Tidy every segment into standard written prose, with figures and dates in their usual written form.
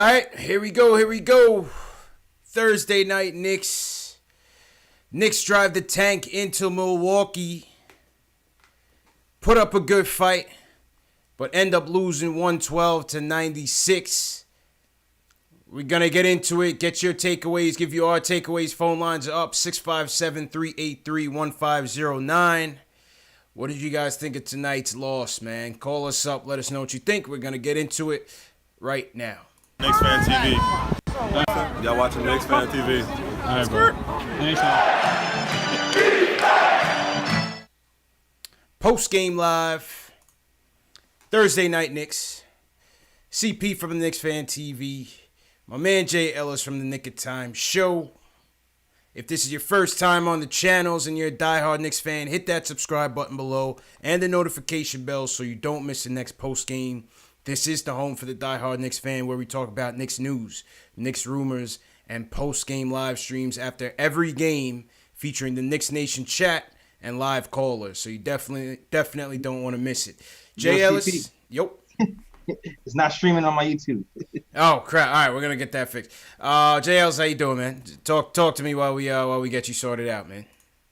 All right, here we go. Thursday night, Knicks. Knicks drive the tank into Milwaukee. Put up a good fight, but end up losing 112-96. We're going to get into it. Get your takeaways. Give you our takeaways. Phone lines are up 657-383-1509. What did you guys think of tonight's loss, man? Call us up. Let us know what you think. We're going to get into it right now. KnicksFanTV. Y'all watching KnicksFanTV. All right, bro. Post-game live. Thursday night Knicks. CP from the KnicksFanTV. My man Jay Ellis from the Nick of Time Show. If this is your first time on the channels and you're a diehard Knicks fan, hit that subscribe button below and the notification bell so you don't miss the next post-game. This is the home for the diehard Knicks fan where we talk about Knicks news, Knicks rumors, and post-game live streams after every game featuring the Knicks Nation chat and live callers. So you definitely don't want to miss it. Jay Ellis. Yep. It's not streaming on my YouTube. Oh crap! All right, we're gonna get that fixed. Jay Ellis, how you doing, man? Talk to me while we get you sorted out, man.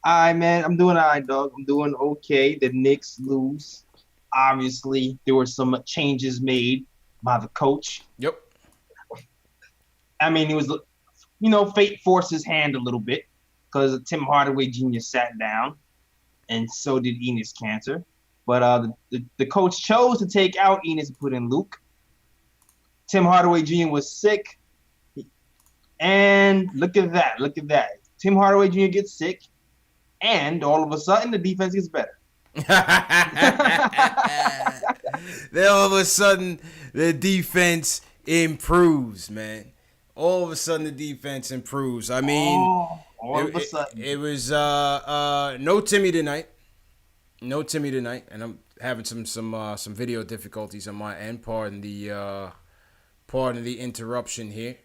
All right, man. I'm doing all right, dog. I'm doing okay. The Knicks lose. Obviously, there were some changes made by the coach. Yep. I mean, it was, fate forced his hand a little bit because Tim Hardaway Jr. sat down, and so did Enes Kanter. But the coach chose to take out Enes and put in Luke. Tim Hardaway Jr. was sick, and look at that. Tim Hardaway Jr. gets sick, and all of a sudden the defense gets better. Then all of a sudden the defense improves, man. All of a sudden the defense improves. I mean, all of a sudden it was no Timmy tonight, and I'm having some video difficulties on my end. Pardon the interruption here.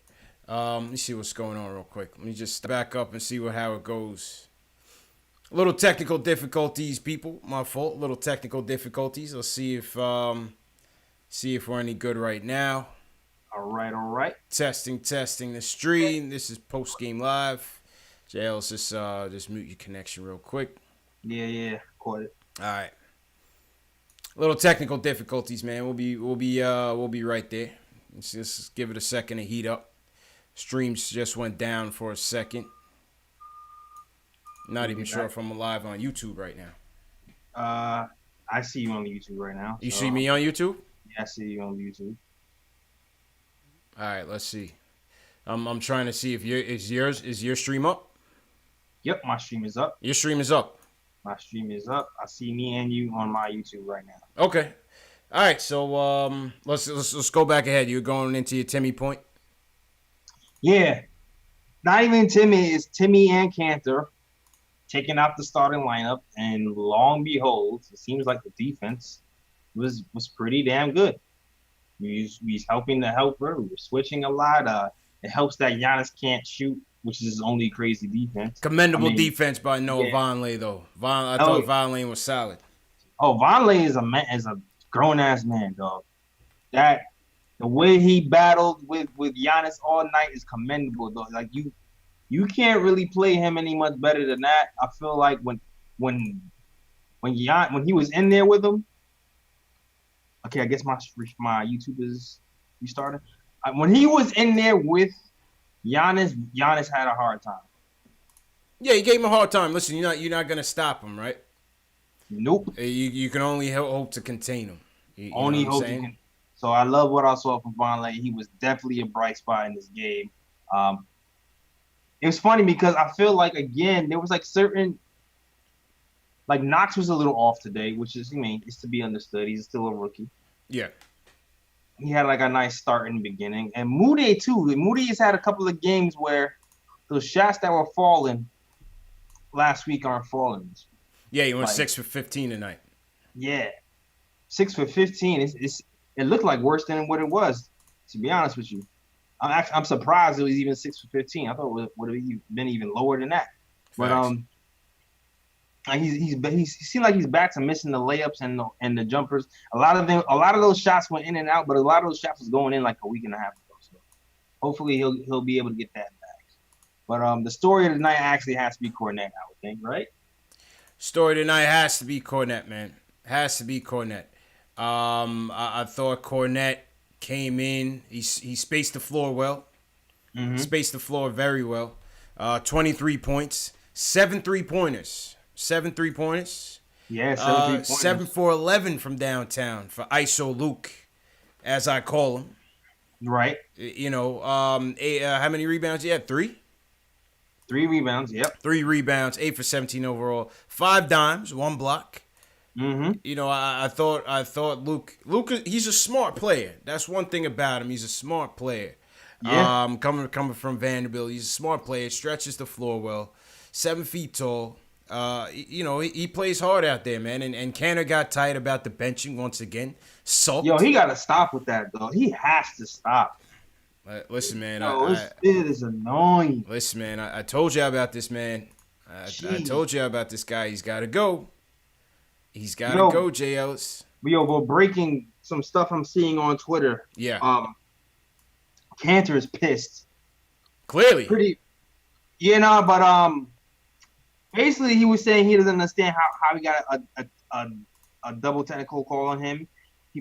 Let me see what's going on real quick. Let me just back up and see how it goes. Little technical difficulties, people. My fault. Little technical difficulties. Let's see if we're any good right now. All right. Testing the stream. This is post game live. JL's just mute your connection real quick. Yeah. Caught it. All right. Little technical difficulties, man. We'll be right there. Let's just give it a second to heat up. Streams just went down for a second. Not even sure if I'm live on YouTube right now. I see you on YouTube right now. You see me on YouTube? Yeah, I see you on YouTube. All right, let's see. I'm trying to see if is your stream up? Yep, my stream is up. Your stream is up. My stream is up. I see me and you on my YouTube right now. Okay. All right, so let's go back ahead. You're going into your Timmy point? Yeah. Not even Timmy, it's Timmy and Kanter taking out the starting lineup, and long and behold, it seems like the defense was pretty damn good. He's helping the helper. We were switching a lot. It helps that Giannis can't shoot, which is his only crazy defense. Commendable defense by Noah Vonleh, though. I thought Vonleh was solid. Oh, Vonleh is a grown ass man, dog. The way he battled with Giannis all night is commendable, though. Like you can't really play him any much better than that. I feel like when he was in there with him. Okay, I guess my YouTube is restarting. When he was in there with Giannis had a hard time. Yeah, you gave him a hard time. Listen, you're not gonna stop him, right? Nope. You can only hope to contain him. Only hope you can. So I love what I saw from Vonleh. He was definitely a bright spot in this game. It was funny because I feel like, again, there was like certain, like Knox was a little off today, which is, it's to be understood. He's still a rookie. Yeah. He had like a nice start in the beginning. And Moody too. Moody has had a couple of games where those shots that were falling last week aren't falling. Yeah, he went 6 for 15 tonight. Yeah. 6 for 15. It looked like worse than what it was, to be honest with you. I'm surprised it was even 6 for 15. I thought it would have been even lower than that. Facts. But he seemed like he's back to missing the layups and the jumpers. A lot of those shots went in and out, but a lot of those shots was going in like a week and a half ago. So hopefully he'll be able to get that back. But the story of the night actually has to be Kornet, I would think, right? Story tonight has to be Kornet, man. Has to be Kornet. I thought Kornet came in. He spaced the floor well. Mm-hmm. Spaced the floor very well. 23 points. 7 3-pointers. 7 3-pointers. Yeah, 7 3-pointers. 7 for 11 from downtown for ISO Luke, as I call him. Right. You know, how many rebounds? He had 3? 3 rebounds, yep. 3 rebounds, 8 for 17 overall. 5 dimes, 1 block. Mm-hmm. You know, I thought Luke, he's a smart player. That's one thing about him. He's a smart player. Yeah. Coming from Vanderbilt, he's a smart player. Stretches the floor well. 7 feet tall. You know, he plays hard out there, man. And Kanter got tight about the benching once again. Sulked. Yo, he got to stop with that, though. He has to stop. Listen, man. It is annoying. Listen, man. I told you about this, man. I told you about this guy. He's got to go. He's got to go, Jay Ellis. We're breaking some stuff I'm seeing on Twitter. Yeah. Kanter is pissed. Clearly. But basically he was saying he doesn't understand how he got a double technical call on him.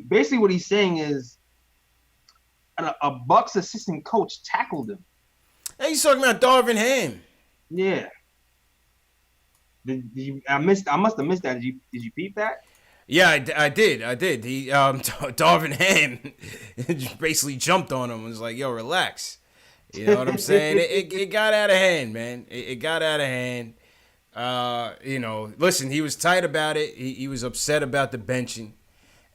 Basically what he's saying is a Bucks assistant coach tackled him. Hey, he's talking about Darvin Ham. Yeah. I must have missed that. Did you peep that? Yeah, I did. He Darvin Ham basically jumped on him and was like, "Yo, relax." You know what I'm saying? It got out of hand, man. It got out of hand. You know, listen, he was tight about it. He was upset about the benching,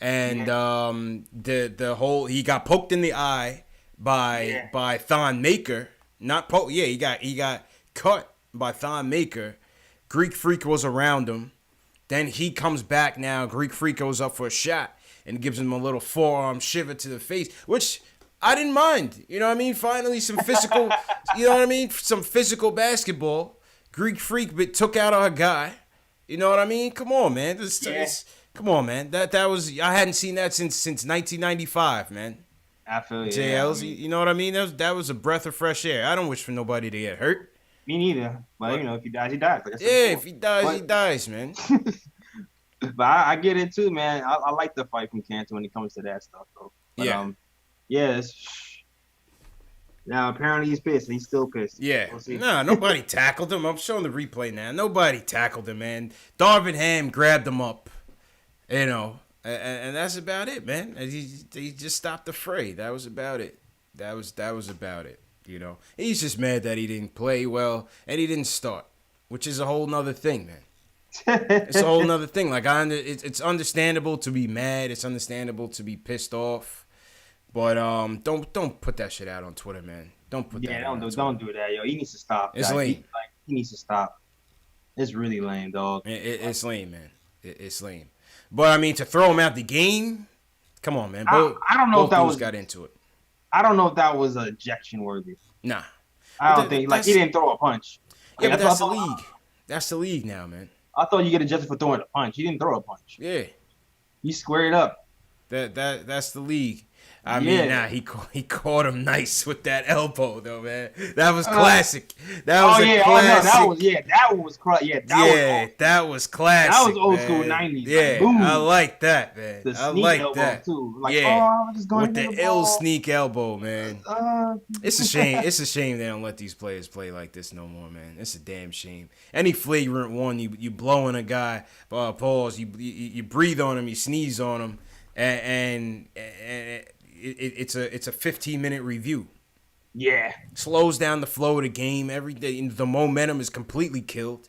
and the whole he got poked in the eye by Thon Maker. Not poke. Yeah, he got cut by Thon Maker. Greek Freak was around him. Then he comes back now. Greek Freak goes up for a shot and gives him a little forearm shiver to the face, which I didn't mind. You know what I mean? Finally, some physical, you know what I mean? Some physical basketball. Greek Freak but took out our guy. You know what I mean? Come on, man. Come on, man. That was, I hadn't seen that since 1995, man. I feel you. JLs, you know what I mean? That was a breath of fresh air. I don't wish for nobody to get hurt. Me neither. But, you know, if he dies, he dies. Like if he dies, he dies, man. But I get it too, man. I like the fight from Kanter when it comes to that stuff, though. But, now, apparently he's pissed. He's still pissed. Yeah. Nah, nobody tackled him. I'm showing the replay now. Nobody tackled him, man. Darvin Ham grabbed him up, you know, and that's about it, man. He just stopped the fray. That was about it. That was about it. You know, he's just mad that he didn't play well and he didn't start, which is a whole nother thing, man. It's a whole nother thing. Like it's understandable to be mad. It's understandable to be pissed off, but don't put that shit out on Twitter, man. Don't put that. Yeah, don't do that, yo. He needs to stop. It's lame. He needs to stop. It's really lame, dog. It's lame, man. It's lame. But I mean, to throw him out the game, come on, man. I don't know if that was got into it. I don't know if that was ejection worthy. Nah. I don't think he didn't throw a punch. Yeah, but that's the league. That's the league now, man. I thought you get ejected for throwing a punch. He didn't throw a punch. Yeah. He squared up. That's the league. I mean, he caught him nice with that elbow, though, man. That was classic. That was classic. That one was classic. That was classic. That was old school 90s. Yeah, like, I like that, man. I like that too. Like, I'm just going with the ill sneak elbow, man. It's a shame. It's a shame they don't let these players play like this no more, man. It's a damn shame. Any flagrant one, you blowing a guy, pause. You breathe on him, you sneeze on him, and it's a 15-minute review. Yeah. Slows down the flow of the game. Every day, the momentum is completely killed.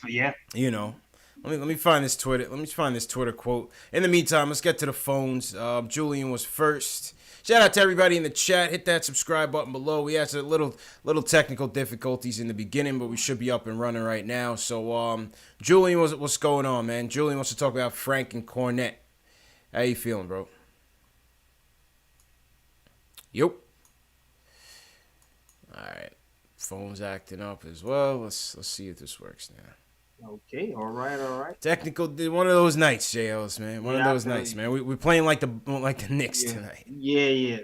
Yeah. You know. Let me find this Twitter. Let me find this Twitter quote. In the meantime, let's get to the phones. Julian was first. Shout out to everybody in the chat. Hit that subscribe button below. We had some little technical difficulties in the beginning, but we should be up and running right now. So, Julian, what's going on, man? Julian wants to talk about Frank and Kornet. How you feeling, bro? Yep. All right. Phone's acting up as well. Let's see if this works now. Okay. All right. Technical. One of those nights, JLs, man. One of those nights, man. We're playing like the Knicks tonight. Yeah.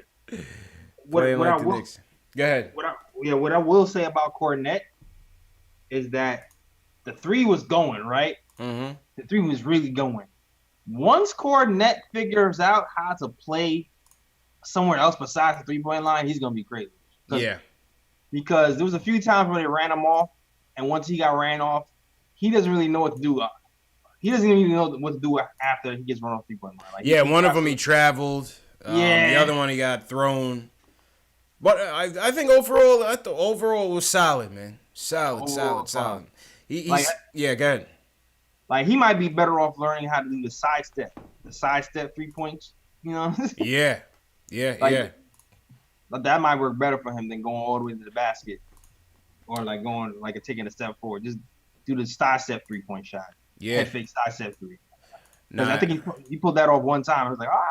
playing what like I the will Knicks. Go ahead. what I will say about Kornet is that the three was going right. Mm-hmm. The three was really going. Once Kornet figures out how to play somewhere else besides the 3-point line, he's gonna be crazy. Yeah. Because there was a few times when they ran him off, and once he got ran off, he doesn't really know what to do. He doesn't even know what to do after he gets run off 3-point line. Like, Yeah, one of them he traveled. Yeah. The other one he got thrown. But I think overall, overall was solid, man. Solid. He's yeah, go ahead. Like, he might be better off learning how to do the sidestep 3 points. You know? Yeah. But that might work better for him than going all the way to the basket, or like going like taking a step forward. Just do the sidestep 3-point shot. Yeah. Head fake sidestep 3. Nah, I think he pulled that off one time. I was like, all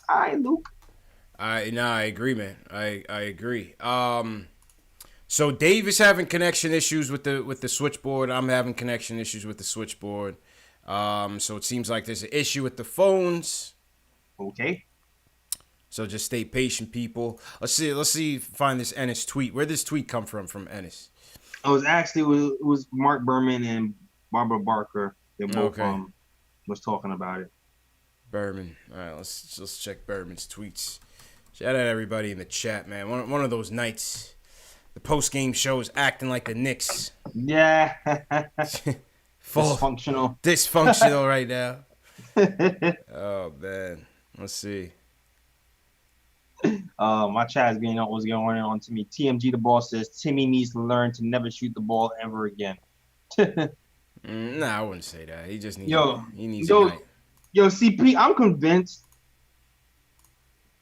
right, Luke. I agree, man. I agree. So Dave is having connection issues with the switchboard. I'm having connection issues with the switchboard. So it seems like there's an issue with the phones. Okay. So just stay patient, people. Let's see. Find this Enes tweet. Where'd this tweet come from Enes? It was Mark Berman and Barbara Barker. They both was talking about it. Berman. All right, let's check Berman's tweets. Shout out everybody in the chat, man. One of those nights, the post game show is acting like the Knicks. Yeah. Dysfunctional right now. Oh man, let's see. My chat is getting what's going on to me. TMG the boss says Timmy needs to learn to never shoot the ball ever again. Nah, I wouldn't say that. He just needs. He needs. CP.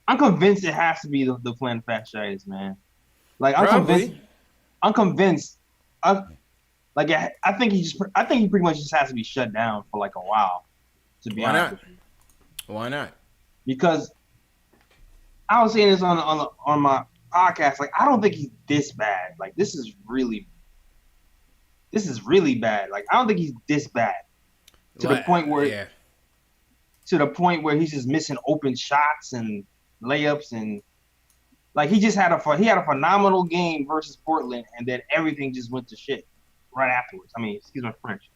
I'm convinced it has to be the plantar fasciitis, man. Like I'm convinced. I think he pretty much just has to be shut down for like a while. To be honest with you. Why not? Because I was saying this on my podcast. Like, I don't think he's this bad. Like, this is really bad. Like, I don't think he's this bad to the point where he's just missing open shots and layups, and like he had a phenomenal game versus Portland, and then everything just went to shit right afterwards. I mean, excuse my French.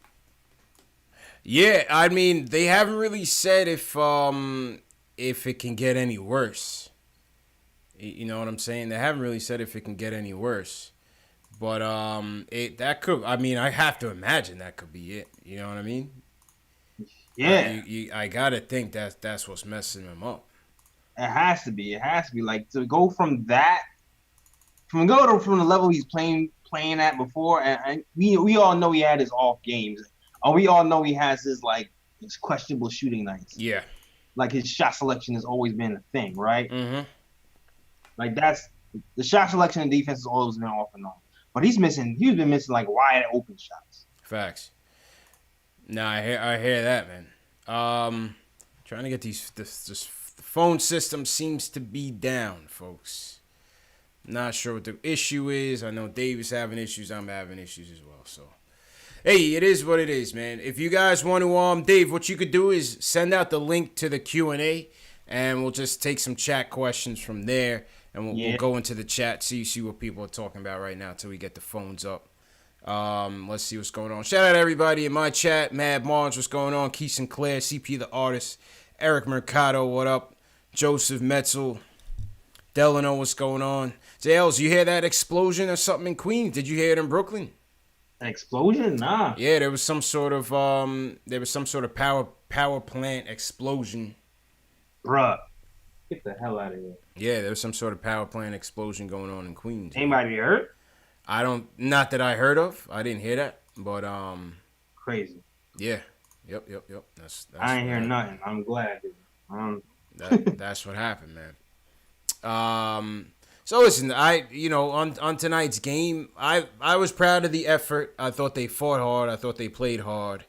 Yeah, I mean, they haven't really said if it can get any worse. You know what I'm saying? They haven't really said if it can get any worse. But that could. I mean, I have to imagine that could be it. You know what I mean? Yeah. I gotta think that's what's messing him up. It has to be. Like, to go from that, from the level he's playing at before, and we all know he had his off games. We all know he has his questionable shooting nights. Yeah. Like, his shot selection has always been a thing, right? Mm-hmm. Like, that's the shot selection and defense has always been off and on. But he's been missing like wide open shots. Facts. Nah, I hear that, man. Trying to get this phone system seems to be down, folks. Not sure what the issue is. I know Dave is having issues. I'm having issues as well. So, hey, it is what it is, man. If you guys want to, Dave, what you could do is send out the link to the Q&A, and we'll just take some chat questions from there. And we'll go into the chat, see what people are talking about right now until we get the phones up. Let's see what's going on. Shout out to everybody in my chat. Mad Mars, what's going on? Keith Sinclair, CP the Artist. Eric Mercado, what up? Joseph Metzel. Delano, what's going on? JLs, you hear that explosion or something in Queens? Did you hear it in Brooklyn? An explosion? Nah. Yeah, there was some sort of power plant explosion. Bruh. Get the hell out of here. Yeah, there was some sort of power plant explosion going on in Queens. Anybody hurt? Not that I heard of. I didn't hear that, but crazy. Yeah. Yep. That's I ain't hear nothing. I'm glad. That's what happened, man. So listen, on tonight's game, I was proud of the effort. I thought they fought hard. I thought they played hard.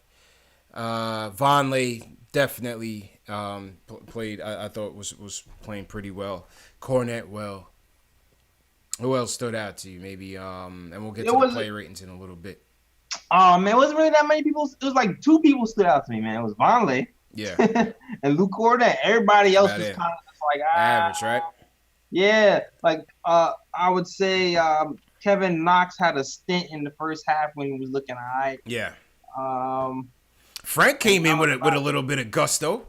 Vonleh definitely played. I thought was playing pretty well. Kornet well. Who else stood out to you? Maybe and we'll get to the play ratings in a little bit. Man, it wasn't really that many people. It was like 2 people stood out to me, man. It was Vonleh. Yeah. And Luke Kornet. Everybody else was kind of like average, right? Yeah, like I would say Kevin Knox had a stint in the first half when he was looking high. Yeah. Um, Frank and came in that was with a about little bit of gusto.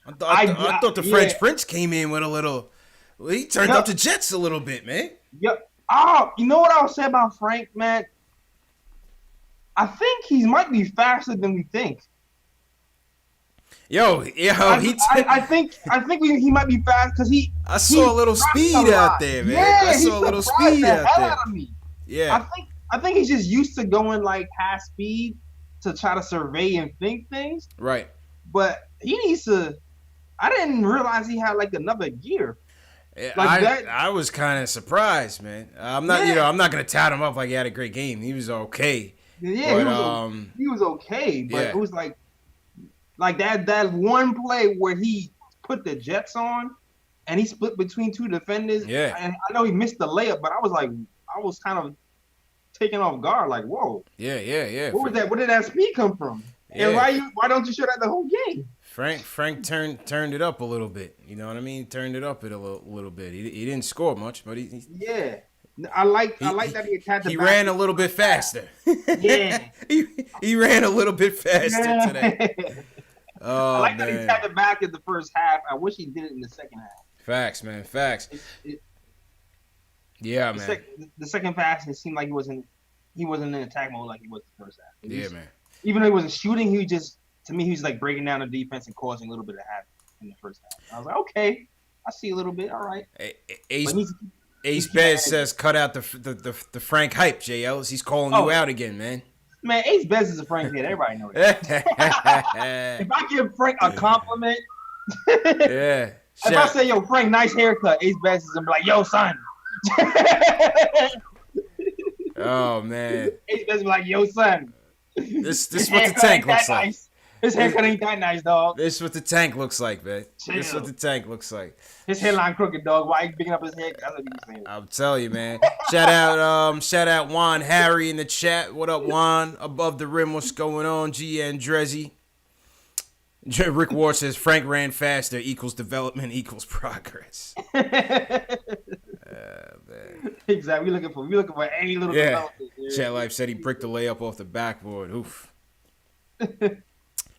I I thought the yeah, French Prince came in with a little. Well, he turned yep, up the Jets a little bit, man. yep. Oh, you know what I'll say about Frank, man? I think he might be faster than we think. Yo, I think he might be fast because I he saw a little drops a speed out lot. there, man. I Yeah, he saw a little surprised speed the out hell there. out of me. Yeah, I think he's just used to going like half speed to try to survey and think things. right. But he needs to. I didn't realize he had like another gear like I that. I was kind of surprised, man. I'm not, Yeah, I'm not gonna tout him up like he had a great game. He was okay, yeah, but he was okay, but yeah, it was like that one play where he put the Jets on and he split between two defenders. yeah, And I know he missed the layup, but I was kind of taken off guard. Like, whoa, yeah. what was that? Where did that speed come from? And Yeah. why don't you show that the whole game? Frank turned it up a little bit. You know what I mean? Turned it up a little bit. He didn't score much, but Yeah, I like that he attacked the he basket. ran a little bit faster. Yeah. he ran a little bit faster Yeah. today. Oh I like that he man, attacked the back in the first half. I wish he did it in the second half. facts, man, facts. It, Yeah, the, man. the second pass, it seemed like he wasn't in attack mode like he was the first half. Yeah, man. Even though he wasn't shooting, to me he was like breaking down the defense and causing a little bit of havoc in the first half. I was like, okay, I see a little bit. All right. Ace, But Ace keep Bez at it. says cut out the Frank hype. JL, he's calling you out again, man. Man, Ace Bez is a Frank kid. Everybody knows that. If I give Frank a compliment, Yeah. if I say, yo, Frank, nice haircut, Ace Bez is gonna be like, yo, son. Oh man, Ace Bez be like, yo, son. this is what the tank looks like. Nice. His haircut ain't that nice, dog. This is what the tank looks like, man. Chill. This is what the tank looks like. His hairline crooked, dog. Why he picking up his hair? That's what he's saying. I'll tell you, man. Shout out Juan Harry in the chat. What up, Juan? Above the rim, what's going on? G. Andrezzi. Rick Ward says Frank ran faster equals development equals progress. Man. Exactly. We looking for any little development. Chat Life said he bricked the layup off the backboard. Oof.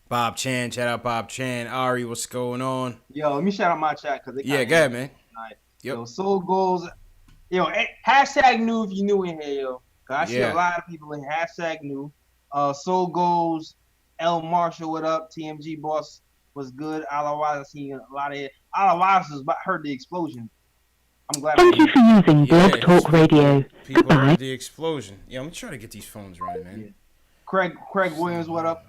Bob Chan, shout out Bob Chan. Ari, what's going on? Yo, let me shout out my chat because Yeah, go ahead, man. Tonight. Yep. Yo, Soul Goals. Yo, hashtag new if you new in here, yo. Cause I see a lot of people in hashtag new. Soul Goals. L Marshall, what up? TMG boss was good. Alawas, I see a lot of it. Alawas heard the explosion. I'm glad. Thank you for using Blog Talk Radio. People Goodbye. heard the explosion. Yeah, I'm trying to get these phones running, man. Yeah. Craig Williams, what up?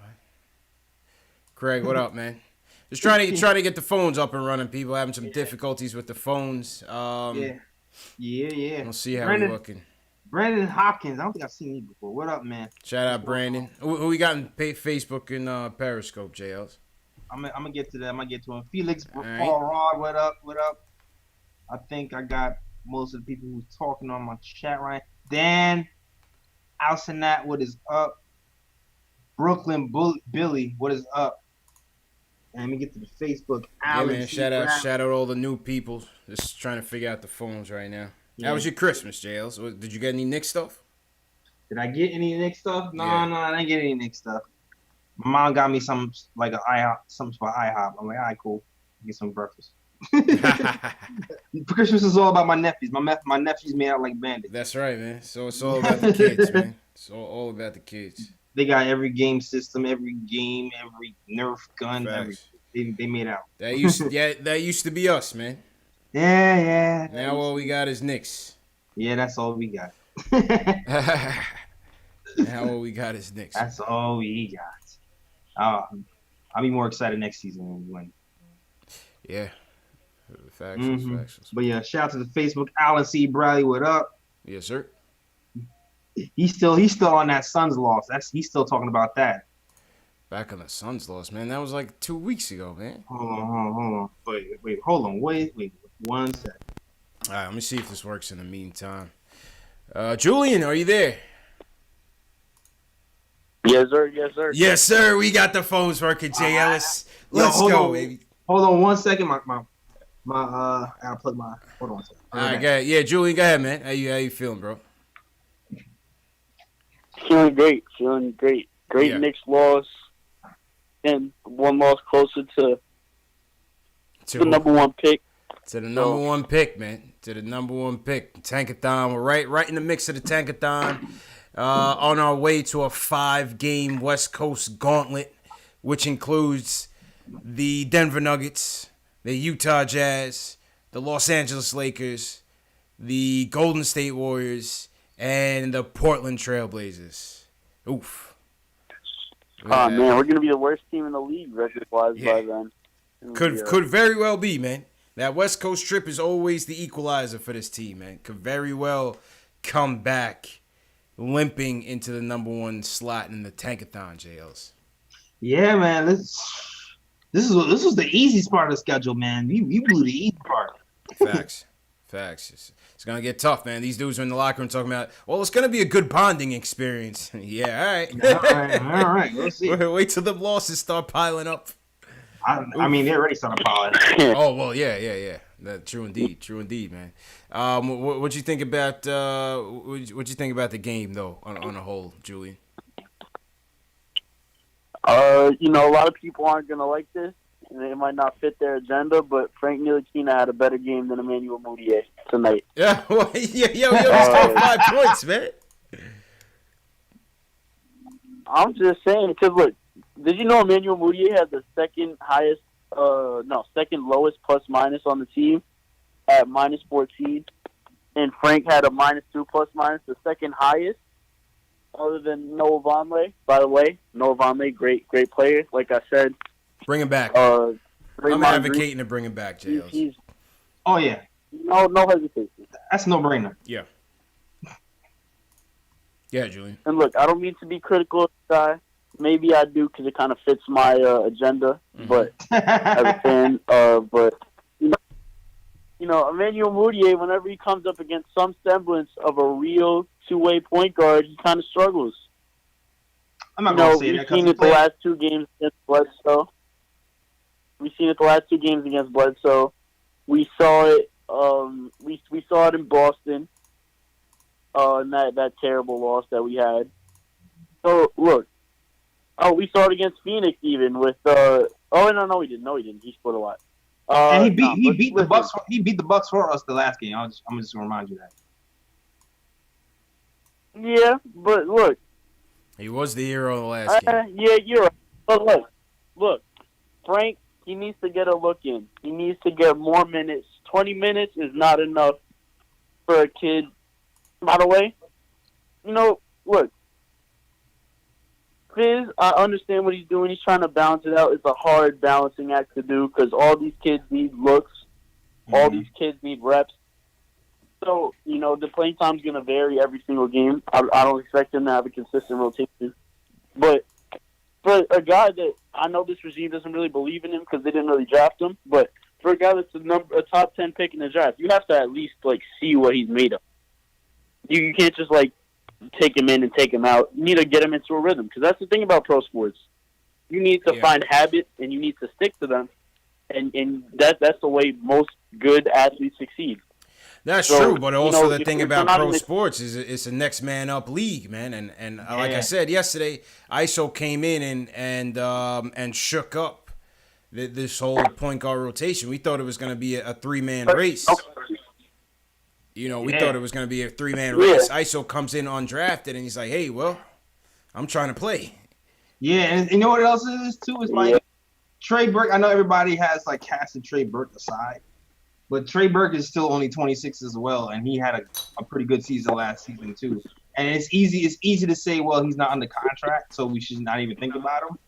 Craig, what up, man? Just trying to get the phones up and running. People having some difficulties with the phones. Yeah. We'll see how we're looking. Brandon Hopkins, I don't think I've seen you before. What up, man? Shout out Brandon. Who we got in Facebook and Periscope, JLs? I'm gonna get to that. I'm gonna get to him. Felix right. Paul Rod, what up? What up? I think I got most of the people who's talking on my chat right. Dan Alcinat, what is up? Brooklyn Billy, what is up? And let me get to the Facebook. Yeah, man. Shout out all the new people. Just trying to figure out the phones right now. Yeah. How was your Christmas, JLs? Did you get any Knicks stuff? Did I get any Knicks stuff? No, Yeah. no, I didn't get any Knicks stuff. My mom got me some like an IHOP, something for IHOP. I'm like, all right, cool. Get some breakfast. Christmas is all about my nephews. My nephews made out like bandits. That's right, man. So it's all about the kids, man. It's all about the kids. They got every game system, every game, every Nerf gun, Facts. they made out. That used to be us, man. Yeah. Now all we got is Knicks. Yeah, that's all we got. Now all we got is Knicks. That's all we got. I'll be more excited next season when we win. Yeah. Facts. But yeah, shout out to the Facebook. Alan C. Bradley, what up? Yes, sir. He's still on that Suns loss. He's still talking about that. Back on the Suns loss, man. That was like 2 weeks ago, man. Hold on. Wait 1 second. All right, let me see if this works in the meantime. Julian, are you there? Yes, sir. Yes, sir. We got the phones working, Jay Ellis. Let's go, baby. Hold on 1 second. I gotta plug my. Hold on a second. All right, go ahead. Yeah, Julian, go ahead, man. How you feeling, bro? Feeling great. Great Yeah. Knicks loss, and one loss closer to the number one pick. To the number one pick, man. To the number one pick. Tankathon. We're right in the mix of the Tankathon. On our way to a 5-game West Coast gauntlet, which includes the Denver Nuggets, the Utah Jazz, the Los Angeles Lakers, the Golden State Warriors, and the Portland Trailblazers. Oof. Man, we're gonna be the worst team in the league record-wise by then. Could very well be, man. That West Coast trip is always the equalizer for this team, man. Could very well come back limping into the number one slot in the Tankathon, JLs. Yeah, man. This was the easiest part of the schedule, man. We blew the easy part. Facts. It's going to get tough, man. These dudes are in the locker room talking about, well, it's going to be a good bonding experience. Yeah, all right. All right. We'll see. Wait till the losses start piling up. I mean, they already started piling. Oh, well, yeah. True indeed, man. What you think about what you think about the game though on a whole, Julian? A lot of people aren't gonna like this, and it might not fit their agenda. But Frank Ntilikina had a better game than Emmanuel Mudiay tonight. Yeah, well, he scored 5 points, man. I'm just saying because look, did you know Emmanuel Mudiay had the second lowest plus minus on the team at -14, and Frank had a -2 plus minus, the second highest, other than Noah Vonleh. By the way, Noah Vonleh, great player. Like I said, bring him back. I'm advocating to bring him back, JLs. Oh yeah, no hesitation. That's no brainer. Yeah, Julian. And look, I don't mean to be critical of the guy. Maybe I do because it kind of fits my agenda, but as a fan, but Emmanuel Mudiay, whenever he comes up against some semblance of a real two-way point guard, he kind of struggles. I'm not going to say that. We've seen it the last 2 games against Bledsoe. We saw it. We saw it in Boston, in that terrible loss that we had. So look. Oh, we saw it against Phoenix even with. No, we didn't. He scored a lot. And he beat the Bucks. He beat the Bucks for us the last game. I'm just gonna remind you that. Yeah, but look. He was the hero of the last game. Yeah, you're right. But look, Frank. He needs to get a look in. He needs to get more minutes. 20 minutes is not enough for a kid. By the way, look. Fizz, I understand what he's doing. He's trying to balance it out. It's a hard balancing act to do because all these kids need looks. Mm-hmm. All these kids need reps. So, the playing time's going to vary every single game. I don't expect him to have a consistent rotation. But for a guy that I know this regime doesn't really believe in him because they didn't really draft him, but for a guy that's a top 10 pick in the draft, you have to at least, see what he's made of. You can't just, take him in and take him out. You need to get him into a rhythm because that's the thing about pro sports. You need to find habits and you need to stick to them, and that's the way most good athletes succeed. That's true, but also the thing about pro sports is it's a next man up league, man. And like I said yesterday, ISO came in and shook up this whole point guard rotation. We thought it was going to be a 3-man race. We thought it was going to be a 3-man race. ISO comes in undrafted, and he's like, hey, well, I'm trying to play. Yeah, and you know what else it is, too? It's Trey Burke. I know everybody has, casted Trey Burke aside, but Trey Burke is still only 26 as well, and he had a pretty good season last season, too. And it's easy to say, well, he's not under contract, so we should not even think about him.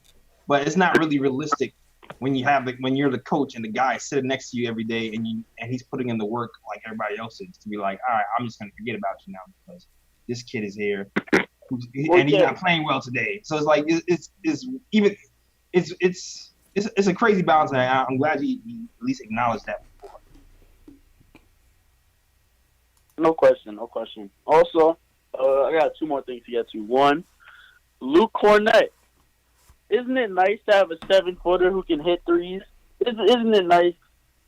But it's not really realistic when you're the coach and the guy sitting next to you every day and he's putting in the work like everybody else is to be like, all right, I'm just gonna forget about you now because this kid is here and he's not playing well today. So it's it's a crazy balance, and I'm glad he at least acknowledged that before. No question. Also, I got 2 more things to get to. One, Luke Kornet. Isn't it nice to have a 7-footer who can hit threes? Isn't it nice?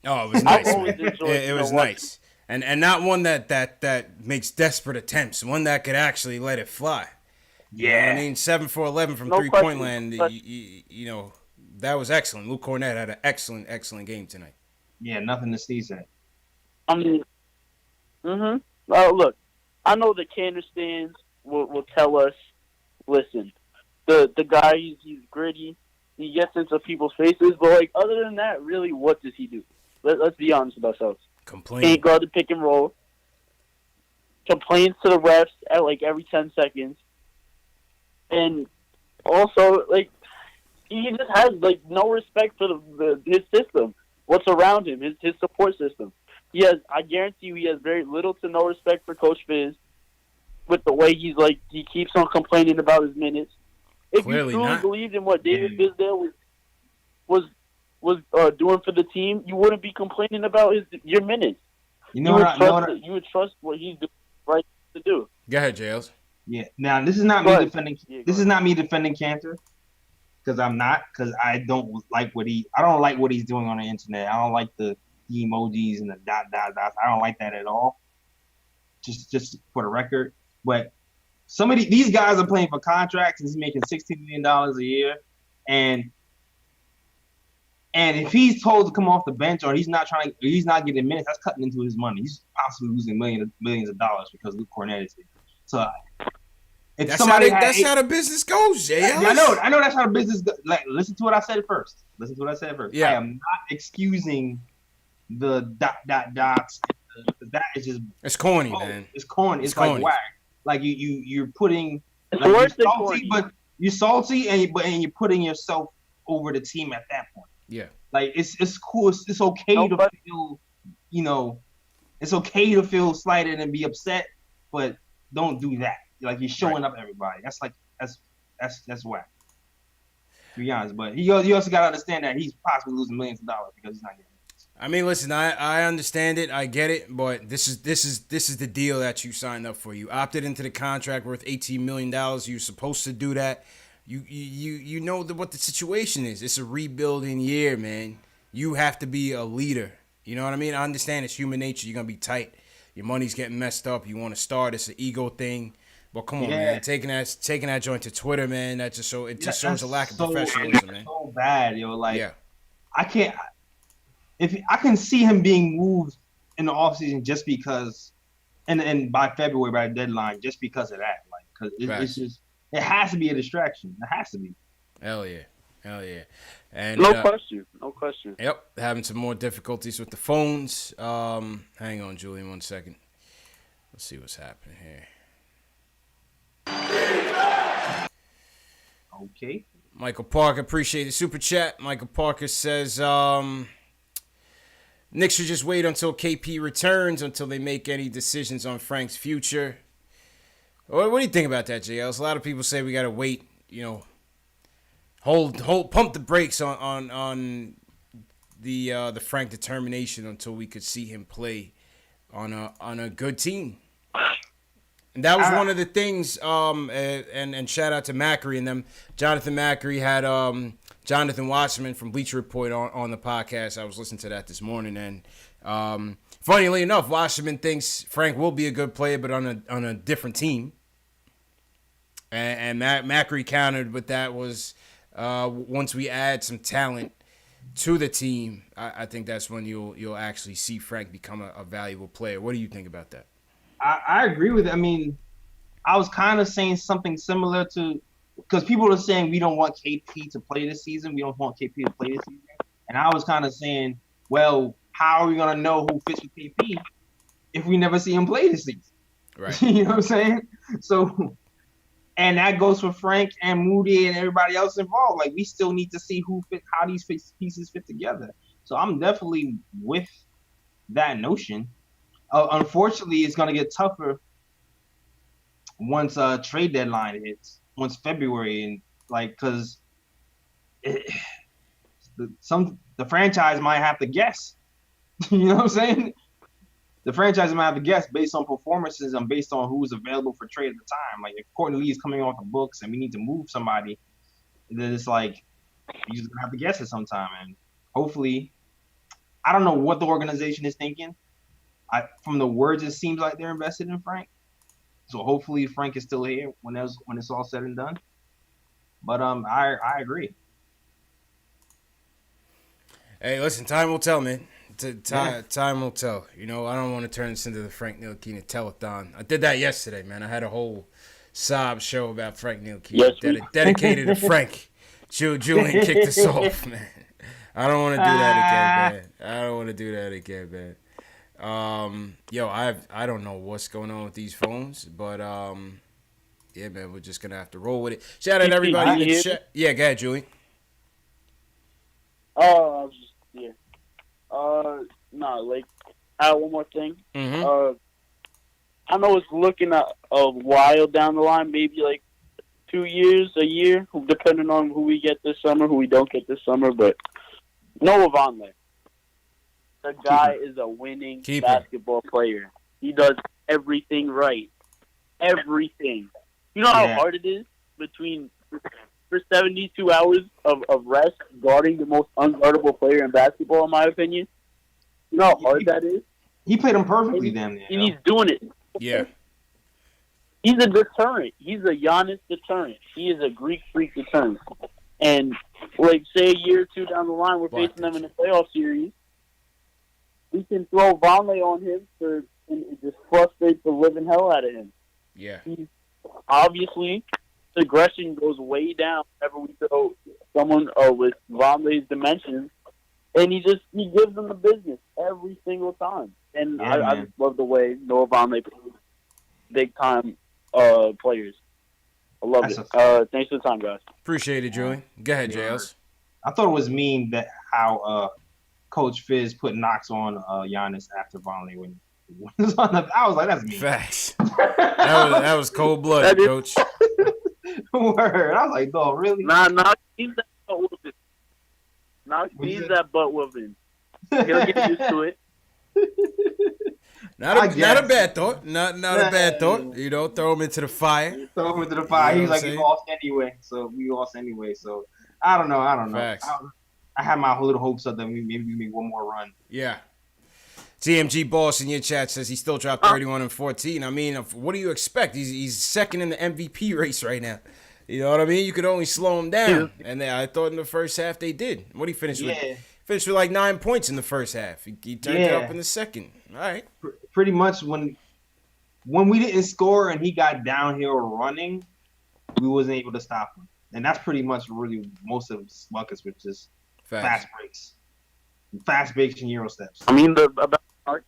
Oh, it was nice. I've always Man. enjoyed, It was nice, and not one that makes desperate attempts. One that could actually let it fly. You know what I mean? 7 for 11 from No 3-point question. land. You know, that was excellent. Luke Kornet had an excellent game tonight. Yeah, nothing to sneeze at. I mean, look, I know the Kanter stands will tell us, listen, the guy, he's gritty. He gets into people's faces. But, like, other than that, really, what does he do? Let's be honest with ourselves. Complain. Can't guard the pick and roll. Complains to the refs at, like, every 10 seconds. And also, like, he just has, like, no respect for his system, what's around him, his support system. I guarantee you he has very little to no respect for Coach Fizz with the way he keeps on complaining about his minutes. If Clearly you truly not. believed in what David Fizdale was doing for the team, you wouldn't be complaining about your minutes. You would trust what he's doing right to do. Go ahead, Jails. Yeah. Now this is not me defending. This is not me defending Kanter, because I'm not. Because I don't like what he's doing on the internet. I don't like the emojis and the dots. I don't like that at all. Just for the record, but these guys are playing for contracts and he's making $16 million a year, and if he's told to come off the bench or he's not getting minutes, that's cutting into his money. He's possibly losing millions of dollars because Luke Kornet is here. So if that's how the business goes, Jay. I know that's how the business goes. Like, listen to what I said first. Yeah. I am not excusing the dots. That is just, it's corny, man. It's corny. It's corny. like whack. Like you're putting, it's like, worse you're than salty, corny. but you're salty and you're putting yourself over the team at that point. Yeah. Like it's cool. It's okay to feel, it's okay to feel slighted and be upset, but don't do that. Like, you're showing up everybody. That's whack. To be honest, but you also gotta understand that he's possibly losing millions of dollars because he's not getting it. I mean, listen, I understand it, I get it, but this is the deal that you signed up for. You opted into the contract worth $18 million. You're supposed to do that. You know what the situation is. It's a rebuilding year, man. You have to be a leader. You know what I mean? I understand it's human nature. You're gonna be tight. Your money's getting messed up. You want to start. It's an ego thing. But come on, man. Taking that joint to Twitter, man. That just shows a lack of professionalism, man. So bad, yo. Like, yeah. I can't. If I can see him being moved in the offseason just because, and by February, by the deadline, just because of that, like, because it's just, it has to be a distraction. It has to be. Hell yeah. And no question. Yep, having some more difficulties with the phones. Hang on, Julian, 1 second. Let's see what's happening here. Okay. Michael Parker, appreciate the super chat. Michael Parker says, Knicks should just wait until KP returns until they make any decisions on Frank's future. What do you think about that, JL? A lot of people say we got to wait, pump the brakes on the Frank determination until we could see him play on a good team. And that was one of the things, and shout out to Macri and them. Jonathan Macri had Jonathan Watchman from Bleacher Report on the podcast. I was listening to that this morning, and funnily enough, Watchman thinks Frank will be a good player, but on a different team. And Macri countered with that was once we add some talent to the team, I think that's when you'll actually see Frank become a valuable player. What do you think about that? I agree with it. I mean, I was kind of saying something similar to, because people are saying we don't want KP to play this season. We don't want KP to play this season. And I was kind of saying, well, how are we going to know who fits with KP if we never see him play this season? Right. You know what I'm saying? So, and that goes for Frank and Moody and everybody else involved. Like, we still need to see how these pieces fit together. So I'm definitely with that notion. Unfortunately, it's going to get tougher once trade deadline hits, once February, and because the franchise might have to guess. You know what I'm saying? The franchise might have to guess based on performances and based on who's available for trade at the time. Like, if Courtney Lee is coming off the books and we need to move somebody, then it's like you just have to guess it sometime. And hopefully I don't know what the organization is thinking. From the words, it seems like they're invested in Frank. So hopefully Frank is still here when it's all said and done. But I agree. Hey, listen, time will tell, man. Time will tell. You know, I don't want to turn this into the Frank Ntilikina telethon. I did that yesterday, man. I had a whole sob show about Frank Ntilikina, dedicated to Frank. Julian kicked us off, man. I don't want to do that again, man. I don't want to do that again, man. I don't know what's going on with these phones, but yeah, man, we're just gonna have to roll with it. Shout out to everybody in the chat. Yeah, go ahead, Julian. Oh, I was just I have one more thing. Mm-hmm. I know it's looking at a while down the line, maybe like 2 years, a year, depending on who we get this summer, who we don't get this summer. But Noah Vonleh, the guy is a winning basketball player. He does everything right, everything. You know how hard it is for 72 hours of rest guarding the most unguardable player in basketball, in my opinion. You know how hard that is? He played him perfectly then. And he's doing it. Yeah. He's a deterrent. He's a Giannis deterrent. He is a Greek freak deterrent. And, say a year or two down the line, we're facing them in the playoff series. We can throw Vonleh on him and it just frustrates the living hell out of him. Yeah. He's obviously, his aggression goes way down whenever we throw someone with Vonleh's dimensions. And he gives them the business every single time. And I just love the way Noah Vonleh plays big-time players. I love it. Thanks for the time, guys. Appreciate it, Julian. Go ahead, JLs. I thought it was mean that how Coach Fizz put Knox on Giannis after Vonleh when he was on the. I was like, that's mean. Facts. that was cold-blooded, Coach. Word. I was like, dog, really? Knox needs that butt whooping. Knox needs that butt whooping. He'll get used to it. Not a bad thought. Not a bad thought. You know, throw him into the fire. Throw him into the fire. He's like, we lost anyway. So I don't know. Facts. I had my little hopes up that maybe we make one more run. Yeah. TMG Boss in your chat says he still dropped 31 and 14. I mean, what do you expect? He's second in the MVP race right now. You know what I mean? You could only slow him down. And I thought in the first half they did. What did he finish with? Finished with like 9 points in the first half. He turned it up in the second. All right. Pretty much when we didn't score and he got downhill running, we wasn't able to stop him. And that's pretty much really most of his buckets with just fast breaks. Fast breaks and Euro steps. I mean, about Knox,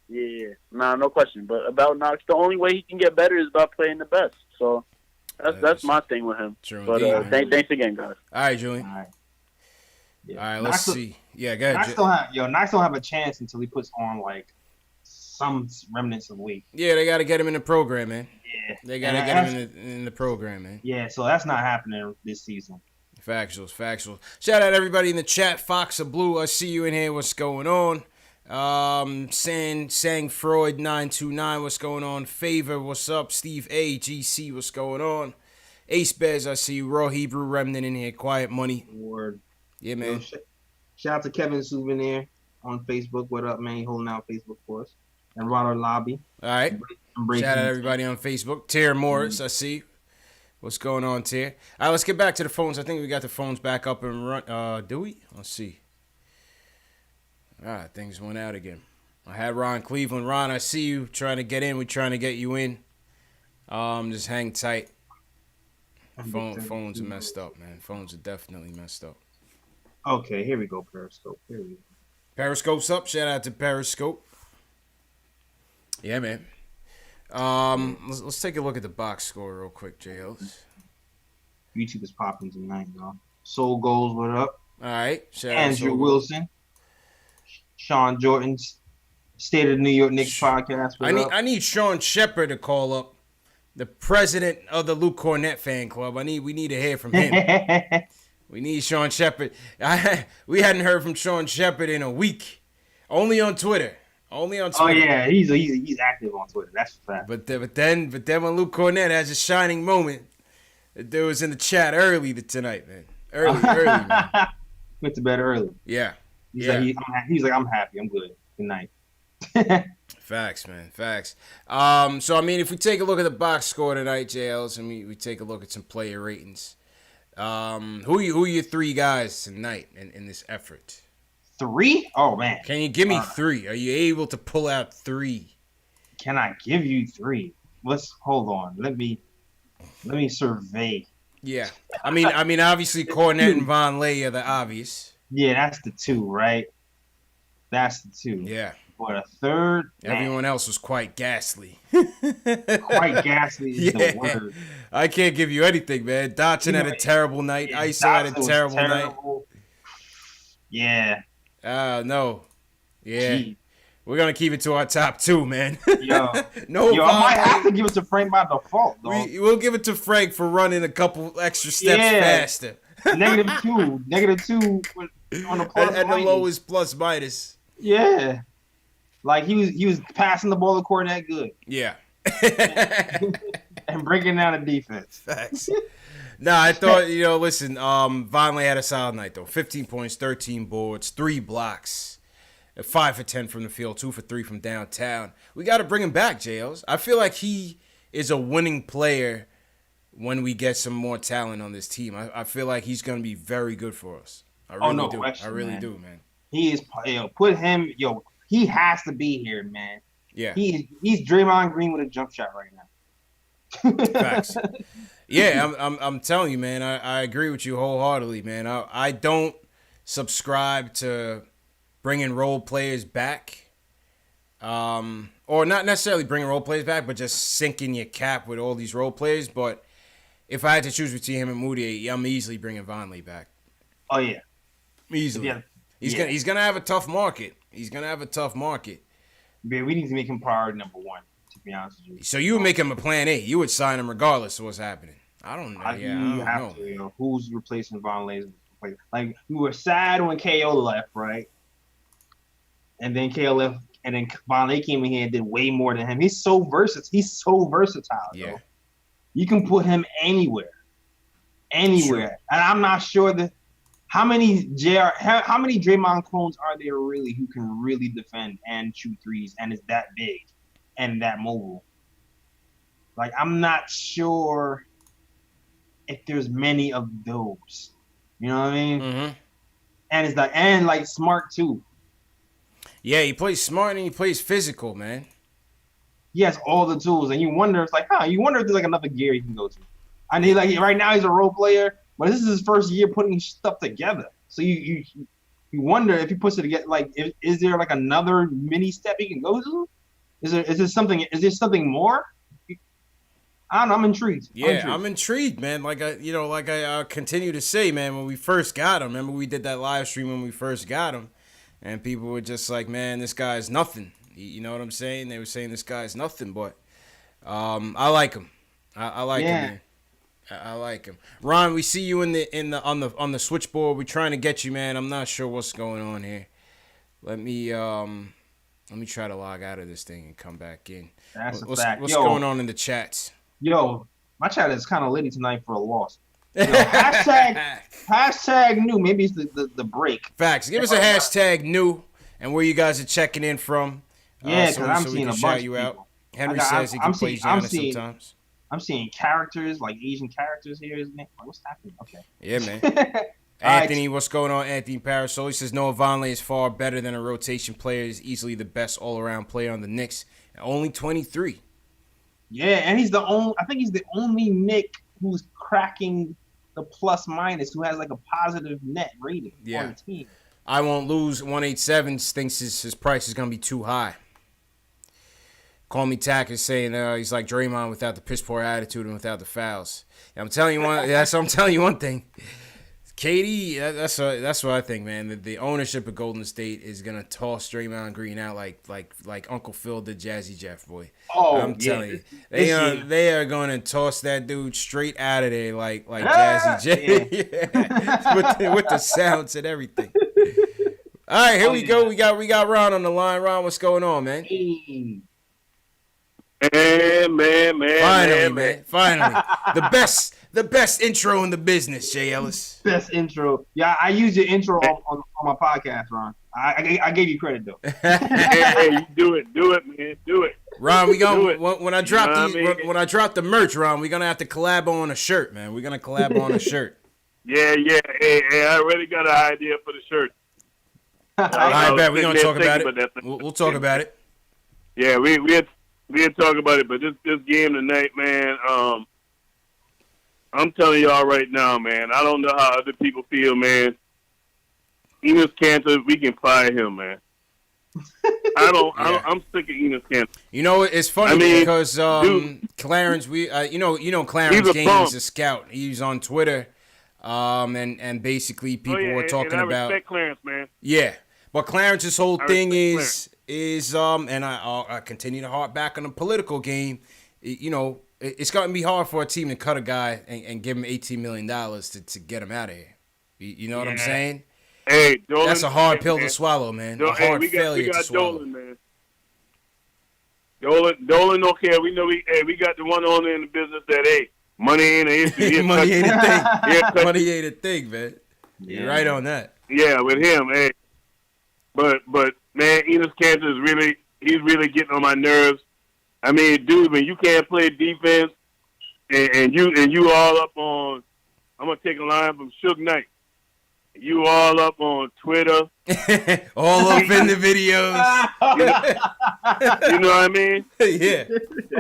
no question. But about Knox, the only way he can get better is by playing the best. So that's my thing with him. True but thanks again, guys. All right, Julian. All right, let's see. Yeah, go ahead. Knox don't have a chance until he puts on like some remnants of weight. Yeah, they got to get him in the program, man. Yeah, they got to get him in the program, man. Yeah, so that's not happening this season. Factuals. Shout out everybody in the chat. Fox of Blue, I see you in here. What's going on? Sang Freud 929. What's going on? Favor, what's up? Steve A, GC, what's going on? Ace Bez, I see you. Raw Hebrew Remnant in here. Quiet Money. Word. Yeah, man. Shout out to Kevin Souvenir on Facebook. What up, man? He holding out Facebook for us. And Ronald Lobby. All right. Shout out everybody on Facebook. Tara Morris, I see. What's going on, Tier? All right, let's get back to the phones. I think we got the phones back up and run. Do we? Let's see. All right, things went out again. I had Ron Cleveland. Ron, I see you trying to get in. We're trying to get you in. Just hang tight. Phones are messed up, man. Phones are definitely messed up. Okay, here we go, Periscope. Here we go. Periscope's up. Shout out to Periscope. Yeah, man. Let's take a look at the box score real quick, JLs. YouTube is popping tonight, y'all. Soul Goals, what up? All right. Shout Andrew Wilson. Sean Jordan's State of New York Knicks podcast. I need Sean Shepard to call up, the president of the Luke Kornet fan club. We need to hear from him. We need Sean Shepard. We hadn't heard from Sean Shepard in a week. Only on Twitter. Oh yeah, he's active on Twitter. That's a fact. But then when Luke Kornet has a shining moment, there was in the chat early tonight, man. Early, man. Went to bed early. Yeah. He's Yeah. like, I'm happy. I'm good. Good night. Facts, man. Facts. So I mean, if we take a look at the box score tonight, JLs, and we take a look at some player ratings. Who are your 3 guys tonight in this effort? 3? Oh man. Can you give me 3? Are you able to pull out 3? Can I give you 3? Let's hold on. Let me survey. Yeah. I mean, obviously Kornet and Vonleh are the obvious. Yeah, that's the 2, right? That's the 2. Yeah. But a third, Everyone else was quite ghastly. quite ghastly is the word. I can't give you anything, man. Dotson had a terrible night. Yeah, ISO had a Dotson was terrible night. terrible. Yeah. No. Yeah. Gee. We're going to keep it to our top 2, man. Yo, No, I might have to give it to Frank by default, though. We'll give it to Frank for running a couple extra steps faster. -2. -2 on the plus And the minus. lowest plus minus. Yeah. Like he was passing the ball to Kornet good. Yeah. And breaking down the defense. Facts. Nah, I thought, listen, Vonleh had a solid night, though. 15 points, 13 boards, 3 blocks. 5 for 10 from the field, 2 for 3 from downtown. We got to bring him back, JLs. I feel like he is a winning player when we get some more talent on this team. I feel like he's going to be very good for us. I really do. Question, I really man. do, man. He is, put him, he has to be here, man. Yeah. He's Draymond Green with a jump shot right now. Facts. Yeah, I'm telling you, man. I agree with you wholeheartedly, man. I don't subscribe to bringing role players back, or not necessarily bringing role players back, but just sinking your cap with all these role players. But if I had to choose between him and Moutier, I'm easily bringing Vonleh back. Oh yeah, easily. Yeah. He's gonna have a tough market. He's gonna have a tough market. Man, we need to make him priority number 1. To be honest with you. So you would make him a plan A. You would sign him regardless of what's happening. I don't know. You have to. Who's replacing Vonleh? Like we were sad when KO left, right? And then KO left, and then Vonleh came in here and did way more than him. He's so versatile. Yeah. Though. You can put him anywhere. Sure. And I'm not sure that how many Draymond clones are there really who can really defend and shoot threes and is that big and that mobile? Like, I'm not sure if there's many of those. You know what I mean? Mm-hmm. And like smart too. Yeah, he plays smart and he plays physical, man. He has all the tools, and you wonder if there's like another gear he can go to. I mean, like right now he's a role player, but this is his first year putting stuff together. So you wonder if he puts it together. Like, is there like another mini step he can go to? Is there something more? I don't know. I'm intrigued. Yeah, I'm intrigued, man. Like I continue to say, man, when we first got him, remember we did that live stream when we first got him, and people were just like, man, this guy's nothing. You know what I'm saying? They were saying this guy's nothing, but I like him. I like him, man. I like him. Ron, we see you on the switchboard. We're trying to get you, man. I'm not sure what's going on here. Let me try to log out of this thing and come back in. That's what's a fact. What's going on in the chats? Yo, my chat is kind of litty tonight for a loss. Hashtag new. Maybe it's the break. Facts. Give us a hashtag new and where you guys are checking in from. Yeah, because I'm so seeing a bunch shout of you people. out. Henry says he can play Giannis sometimes. I'm seeing characters, like Asian characters here. Isn't it? What's happening? Okay. Yeah, man. Anthony, what's going on? Anthony Parasol. He says Noah Vonleh is far better than a rotation player. He's easily the best all-around player on the Knicks. Only 23. Yeah, and I think he's the only Knick who's cracking the plus minus, who has like a positive net rating on the team. I won't lose. 187 thinks his price is gonna be too high. Call me Tack is saying he's like Draymond without the piss poor attitude and without the fouls. And I'm telling you one thing. KD, that's what I think, man. The ownership of Golden State is gonna toss Draymond Green out like Uncle Phil did Jazzy Jeff, boy. Oh, I'm telling you, they are gonna toss that dude straight out of there like Jazzy Jeff, with the sounds and everything. All right, here we go. We got Ron on the line. Ron, what's going on, man? Man. Finally. The The best intro in the business, Jay Ellis. Best intro. Yeah, I use your intro on my podcast, Ron. I gave you credit though. Hey, you do it, man, do it. Ron, we Do gonna it. when I drop You know what I mean? when I drop the merch, Ron, we're gonna have to collab on a shirt, man. We're gonna collab on a shirt. Yeah. Hey, I already got an idea for the shirt. I bet we're gonna talk about thinking it. We'll talk about it. Yeah, we had talked about it, but this game tonight, man. I'm telling y'all right now, man. I don't know how other people feel, man. Enes Kanter, we can fire him, man. I'm sick of Enes Kanter. You know, it's funny because Clarence, Clarence He's a Gaines bum. is a scout. He's on Twitter, and basically people were talking and I about. respect Clarence, man. Yeah, but Clarence's whole thing respect is and I continue to harp back on the political game. It's going to be hard for a team to cut a guy and give him $18 million to get him out of here. You know what I'm saying? Hey, Dolan, That's a hard pill man. to swallow, man. Dolan, A hard we failure got to swallow. Dolan, man. Dolan don't care. We know we got the one owner in the business that money ain't an issue. Money ain't a thing. Yeah, Money ain't a thing, man. You're right on that. Yeah, with him, But man, Enes Kanter is really getting on my nerves. I mean, dude, when you can't play defense and you all up on, I'm gonna take a line from Suge Knight. You all up on Twitter. All up in the videos. You know what I mean? Yeah.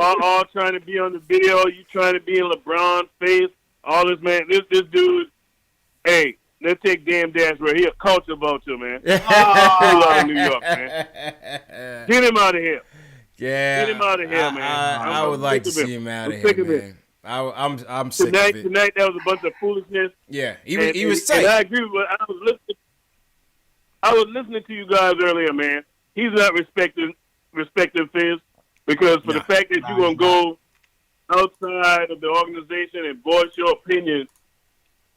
All trying to be on the video. You trying to be in LeBron's face. All this, man. This dude, hey, let's take damn Dash where he a culture vulture, man. Pull out of New York, man. Get him out of here. Yeah. Get him out of here, man. I would like to see him out of sick here, of it. man. I'm sick of it. Tonight, that was a bunch of foolishness. Yeah, he was tight. And I agree with what I was listening to you guys earlier, man. He's not respecting Fizz because for the fact that you're going to go outside of the organization and voice your opinion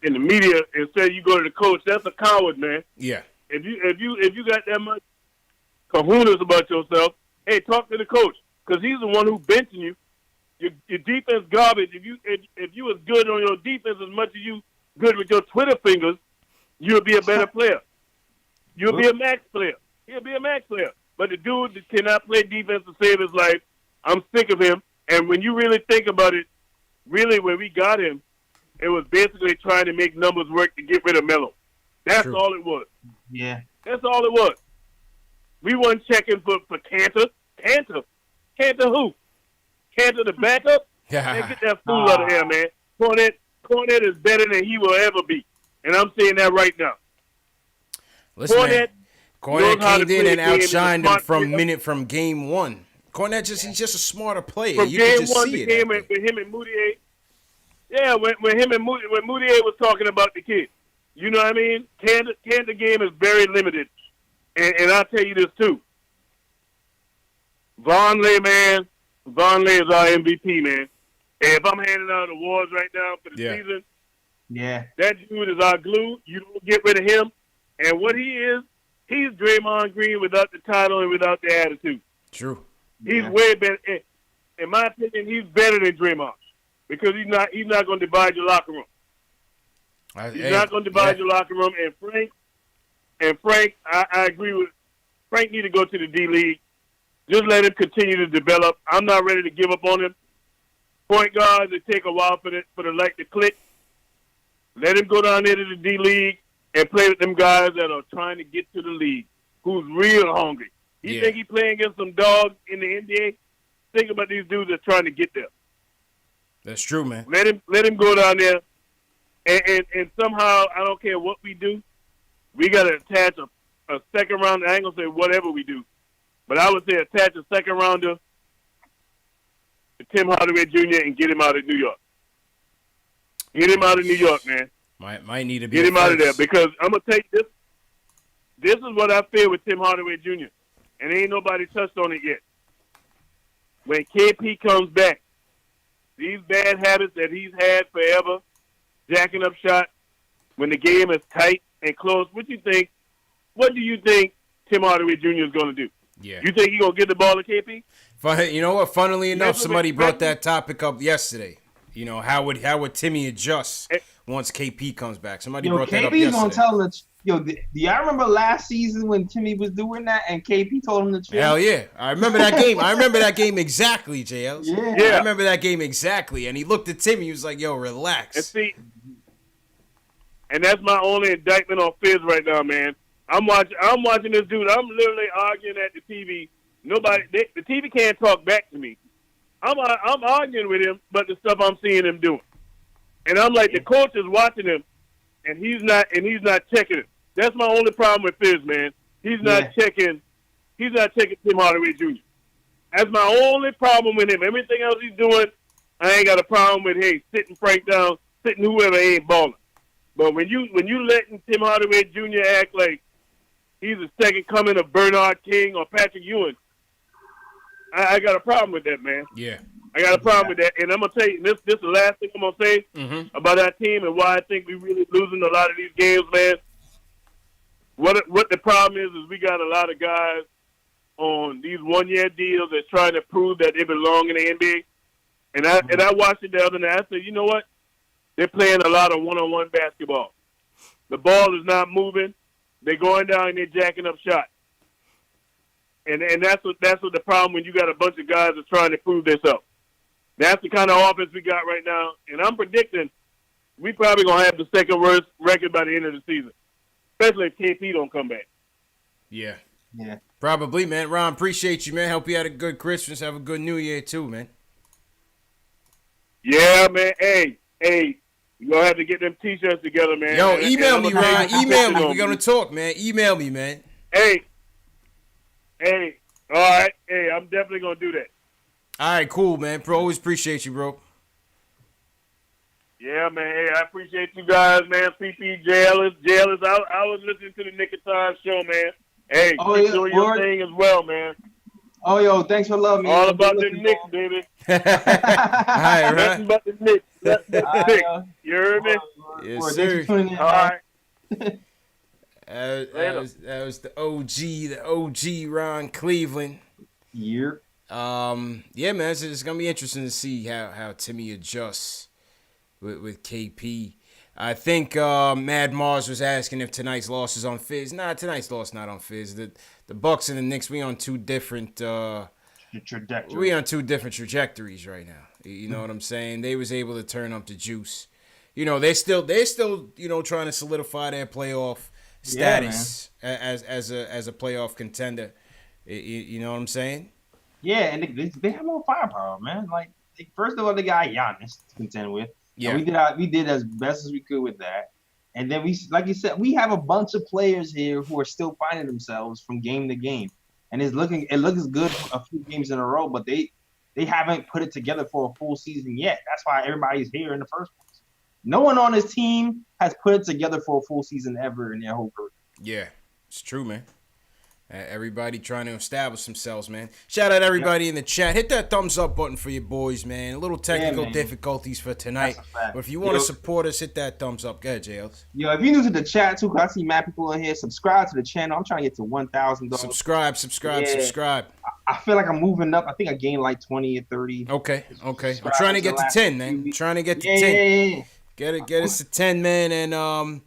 in the media instead you go to the coach, that's a coward, man. Yeah. If you got that much kahunas about yourself, hey, talk to the coach because he's the one who benching you. Your defense garbage. If you was good on your defense as much as you good with your Twitter fingers, you'll be a better player. You'll be a max player. He'll be a max player. But the dude that cannot play defense to save his life, I'm sick of him. And when you really think about it, really when we got him, it was basically trying to make numbers work to get rid of Melo. That's all it was. Yeah. That's all it was. We weren't checking for Kanter. Kanter who? Kanter the backup? Man, get that fool out of here, man. Kornet is better than he will ever be. And I'm saying that right now. Listen, Kornet came in and outshined him from game one. Kornet he's just a smarter player. From you game can just one see to it. game with him and Moutier. Yeah, when Moutier was talking about the kid. You know what I mean? Kanter game is very limited. And I'll tell you this too. Vonleh, man. Vonleh is our MVP, man. And if I'm handing out awards right now for the season, that dude is our glue. You don't get rid of him. And what he is, he's Draymond Green without the title and without the attitude. True. He's way better. In my opinion, he's better than Draymond because he's not going to divide your locker room. He's not going to divide your locker room. And Frank, I agree with Frank. Need to go to the D League. Just let him continue to develop. I'm not ready to give up on him. Point guards, it take a while for the light to click. Let him go down there to the D League and play with them guys that are trying to get to the league, who's real hungry. You think he playing against some dogs in the NBA? Think about these dudes that are trying to get there. That's true, man. Let him go down there, and somehow, I don't care what we do, we got to attach a second round. I ain't going to say whatever we do, but I would say attach a second rounder to Tim Hardaway Jr. and get him out of New York. Get him out of New York, man. Might need to be get him out of there because I'm going to take this. This is what I feel with Tim Hardaway Jr., and ain't nobody touched on it yet. When KP comes back, these bad habits that he's had forever, jacking up shots, when the game is tight and close, what do you think Tim Hardaway Jr. is going to do? Yeah. You think he's going to get the ball to KP? You know what? Funnily enough, somebody brought that topic up yesterday. You know, how would Timmy adjust once KP comes back? Somebody Yo, brought that up KP's yesterday. gonna tell him do y'all remember last season when Timmy was doing that and KP told him to chill? Hell yeah. I remember that game. I remember that game exactly, JL. Yeah. I remember that game exactly. And he looked at Timmy, he was like, yo, relax. And see, and that's my only indictment on Fizz right now, man. I'm watching this dude. I'm literally arguing at the TV. The TV can't talk back to me. I'm arguing with him, but the stuff I'm seeing him doing, and I'm like, the coach is watching him, and he's not checking it. That's my only problem with Fizz, man. He's not checking Tim Hardaway Jr. That's my only problem with him. Everything else he's doing, I ain't got a problem with. Hey, sitting Frank down, sitting whoever ain't balling. But when you letting Tim Hardaway Jr. act like he's the second coming of Bernard King or Patrick Ewing, I got a problem with that, man. Yeah. I got a problem with that. And I'm going to tell you, this is the last thing I'm going to say about our team and why I think we're really losing a lot of these games, man. What the problem is we got a lot of guys on these one-year deals that's trying to prove that they belong in the NBA. And I watched it the other night. I said, you know what? They're playing a lot of one-on-one basketball. The ball is not moving. They're going down and they're jacking up shots. And that's what the problem when you got a bunch of guys that's trying to prove themselves. That's the kind of offense we got right now. And I'm predicting we probably going to have the second worst record by the end of the season, especially if KP don't come back. Yeah. Yeah. Probably, man. Ron, appreciate you, man. Hope you had a good Christmas. Have a good New Year, too, man. Yeah, man. Hey, you're going to have to get them T-shirts together, man. Yo, email me, Ron. Email me. We're going to talk, man. Email me, man. Hey, all right. Hey, I'm definitely going to do that. All right, cool, man. Bro, always appreciate you, bro. Yeah, man. Hey, I appreciate you guys, man. CP, Jailers. I was listening to the Nick of Time show, man. Hey, keep doing your thing as well, man. Oh, yo, thanks for loving me. All about the Knicks, baby. All right, right. Nothing but the Knicks. Nothing but the Knicks. You heard me? Yes, sir. All right. That was the OG Ron Cleveland. Yeah. Yeah, man, it's gonna be interesting to see how Timmy adjusts with KP. I think Mad Mars was asking if tonight's loss is on Fizz. Nah, tonight's loss not on Fizz. The Bucks and the Knicks, we on two different trajectories. We on two different trajectories right now. You know what I'm saying? They was able to turn up the juice. You know, they're still trying to solidify their playoff status as a playoff contender. You know what I'm saying? Yeah, and they have more firepower, man. Like, first of all, they got Giannis to contend with. Yeah, and we did as best as we could with that. And then like you said, we have a bunch of players here who are still finding themselves from game to game, and it looks good for a few games in a row, but they haven't put it together for a full season yet. That's why everybody's here in the first place. No one on this team has put it together for a full season ever in their whole career. Yeah, it's true, man. Everybody trying to establish themselves, man. Shout out everybody in the chat. Hit that thumbs up button for your boys, man. A little technical difficulties for tonight. But if you want to support us, hit that thumbs up. Go ahead, JLs. Yo, if you're new to the chat, too, because I see mad people in here, subscribe to the channel. I'm trying to get to 1,000. Subscribe. I feel like I'm moving up. I think I gained like 20 or 30. Okay. I'm trying to get to 10, man. I'm trying to get to 10. Get us to 10, man, and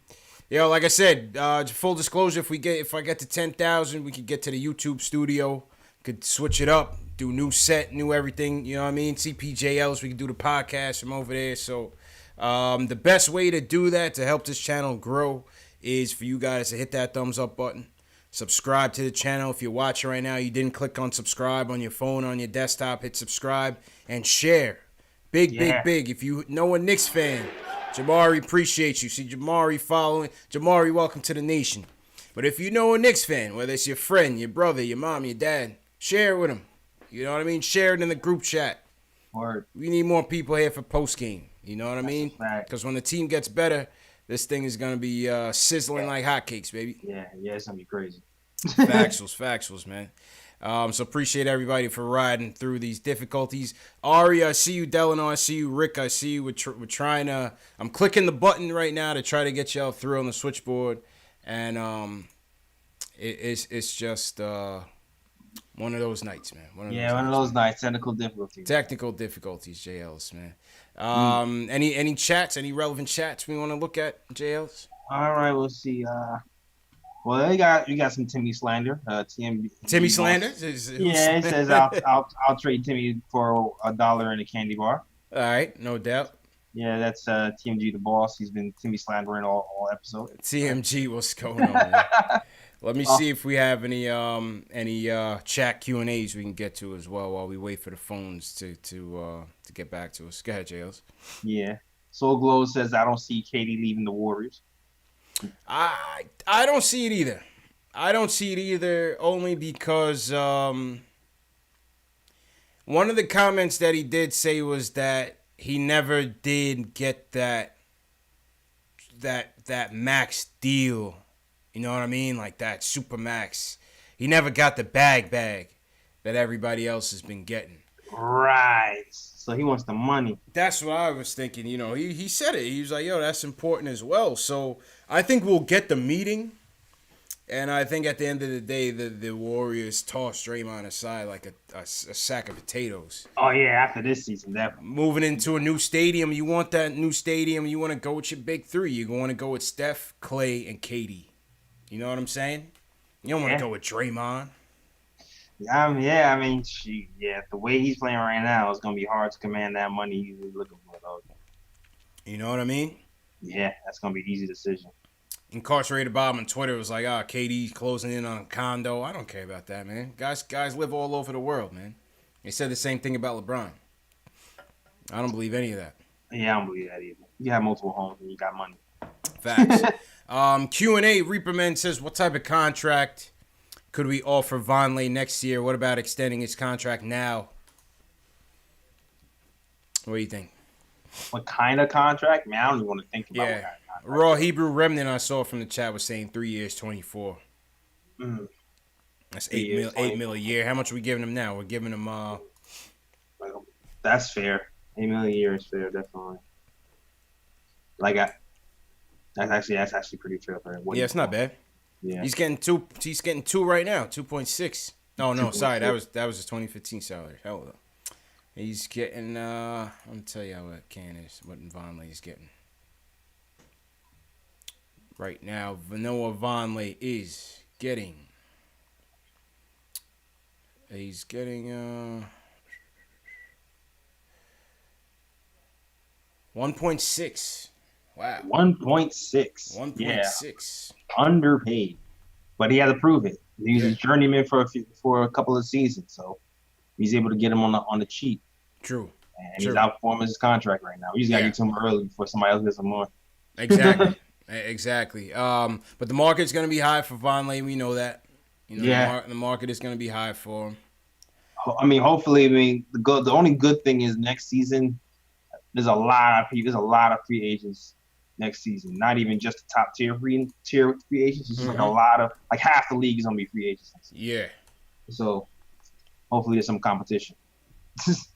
like I said, full disclosure, if I get to 10,000, we could get to the YouTube studio, could switch it up, do new set, new everything, you know what I mean? CPJLs, we could do the podcast from over there. So the best way to do that, to help this channel grow, is for you guys to hit that thumbs up button, subscribe to the channel. If you're watching right now, you didn't click on subscribe on your phone, on your desktop, hit subscribe, and share. Big. If you know a Knicks fan, Jamari, appreciate you. See Jamari following. Jamari, welcome to the nation. But if you know a Knicks fan, whether it's your friend, your brother, your mom, your dad, share it with them. You know what I mean? Share it in the group chat. Word. We need more people here for post-game. You know what I mean? Because when the team gets better, this thing is going to be sizzling like hotcakes, baby. Yeah, it's going to be crazy. Factuals, man. So appreciate everybody for riding through these difficulties. Ari, I see you. Delano, I see you. Rick, I see you. We're trying to. I'm clicking the button right now to try to get y'all through on the switchboard, and it's just One of those nights, man. One of those nights. Technical difficulties. Technical difficulties, J. Ellis, man. Any chats? Any relevant chats we want to look at, J. Ellis? All right, we'll see. Well, you got some Timmy slander. Timmy slander? Yeah, he says I'll trade Timmy for $1 in a candy bar. All right, no doubt. Yeah, that's TMG the boss. He's been Timmy slandering all episode. TMG, what's going on, man? Let me see if we have any chat Q&As we can get to as well while we wait for the phones to get back to us. Go ahead, Jails. Yeah. Soul Glow says I don't see Katie leaving the Warriors. I don't see it either. I don't see it either only because one of the comments that he did say was that he never did get that max deal. You know what I mean? Like that super max. He never got the bag that everybody else has been getting. Right. So he wants the money. That's what I was thinking. You know, he said it. He was like, yo, that's important as well. So I think we'll get the meeting. And I think at the end of the day, the Warriors toss Draymond aside like a sack of potatoes. Oh, yeah, after this season, definitely. Moving into a new stadium, you want that new stadium. You want to go with your big three. You want to go with Steph, Clay, and KD. You know what I'm saying? You don't want to go with Draymond. The way he's playing right now, it's going to be hard to command that money he's looking for, though. You know what I mean? Yeah, that's going to be an easy decision. Incarcerated Bob on Twitter was like, KD's closing in on a condo. I don't care about that, man. Guys live all over the world, man. They said the same thing about LeBron. I don't believe any of that. Yeah, I don't believe that either. You have multiple homes and you got money. Facts. Q&A, Reaperman says, what type of contract could we offer Vonleh next year? What about extending his contract now? What do you think? What kind of contract? Man, I don't even want to think about what kind of contract. Raw Hebrew Remnant I saw from the chat was saying 3 years, 24. That's $8 mil a year. How much are we giving him now? We're giving him That's fair. $8 million a year is fair, definitely. That's actually pretty fair for him. Yeah, it's not bad. Yeah. He's getting two right now, 2.6. No, sorry, that was his 2015 salary. Hell no. He's getting I'm gonna tell you what Vonleh is getting. Right now, Vonleh is getting. He's getting 1.6. Wow. 1.6. 1.6. Yeah. Underpaid, but he had to prove it. He was a journeyman for a couple of seasons, so he's able to get him on the cheap. True. And he's outperforming his contract right now. We just got to get to him early before somebody else gets him more. Exactly. Exactly. But the market's going to be high for Vonleh. We know that. The market is going to be high for him. Hopefully. The only good thing is next season, there's a lot of free agents next season. Not even just the top tier free agents. It's just like a lot of half the league is going to be free agents next season. Yeah. So hopefully there's some competition.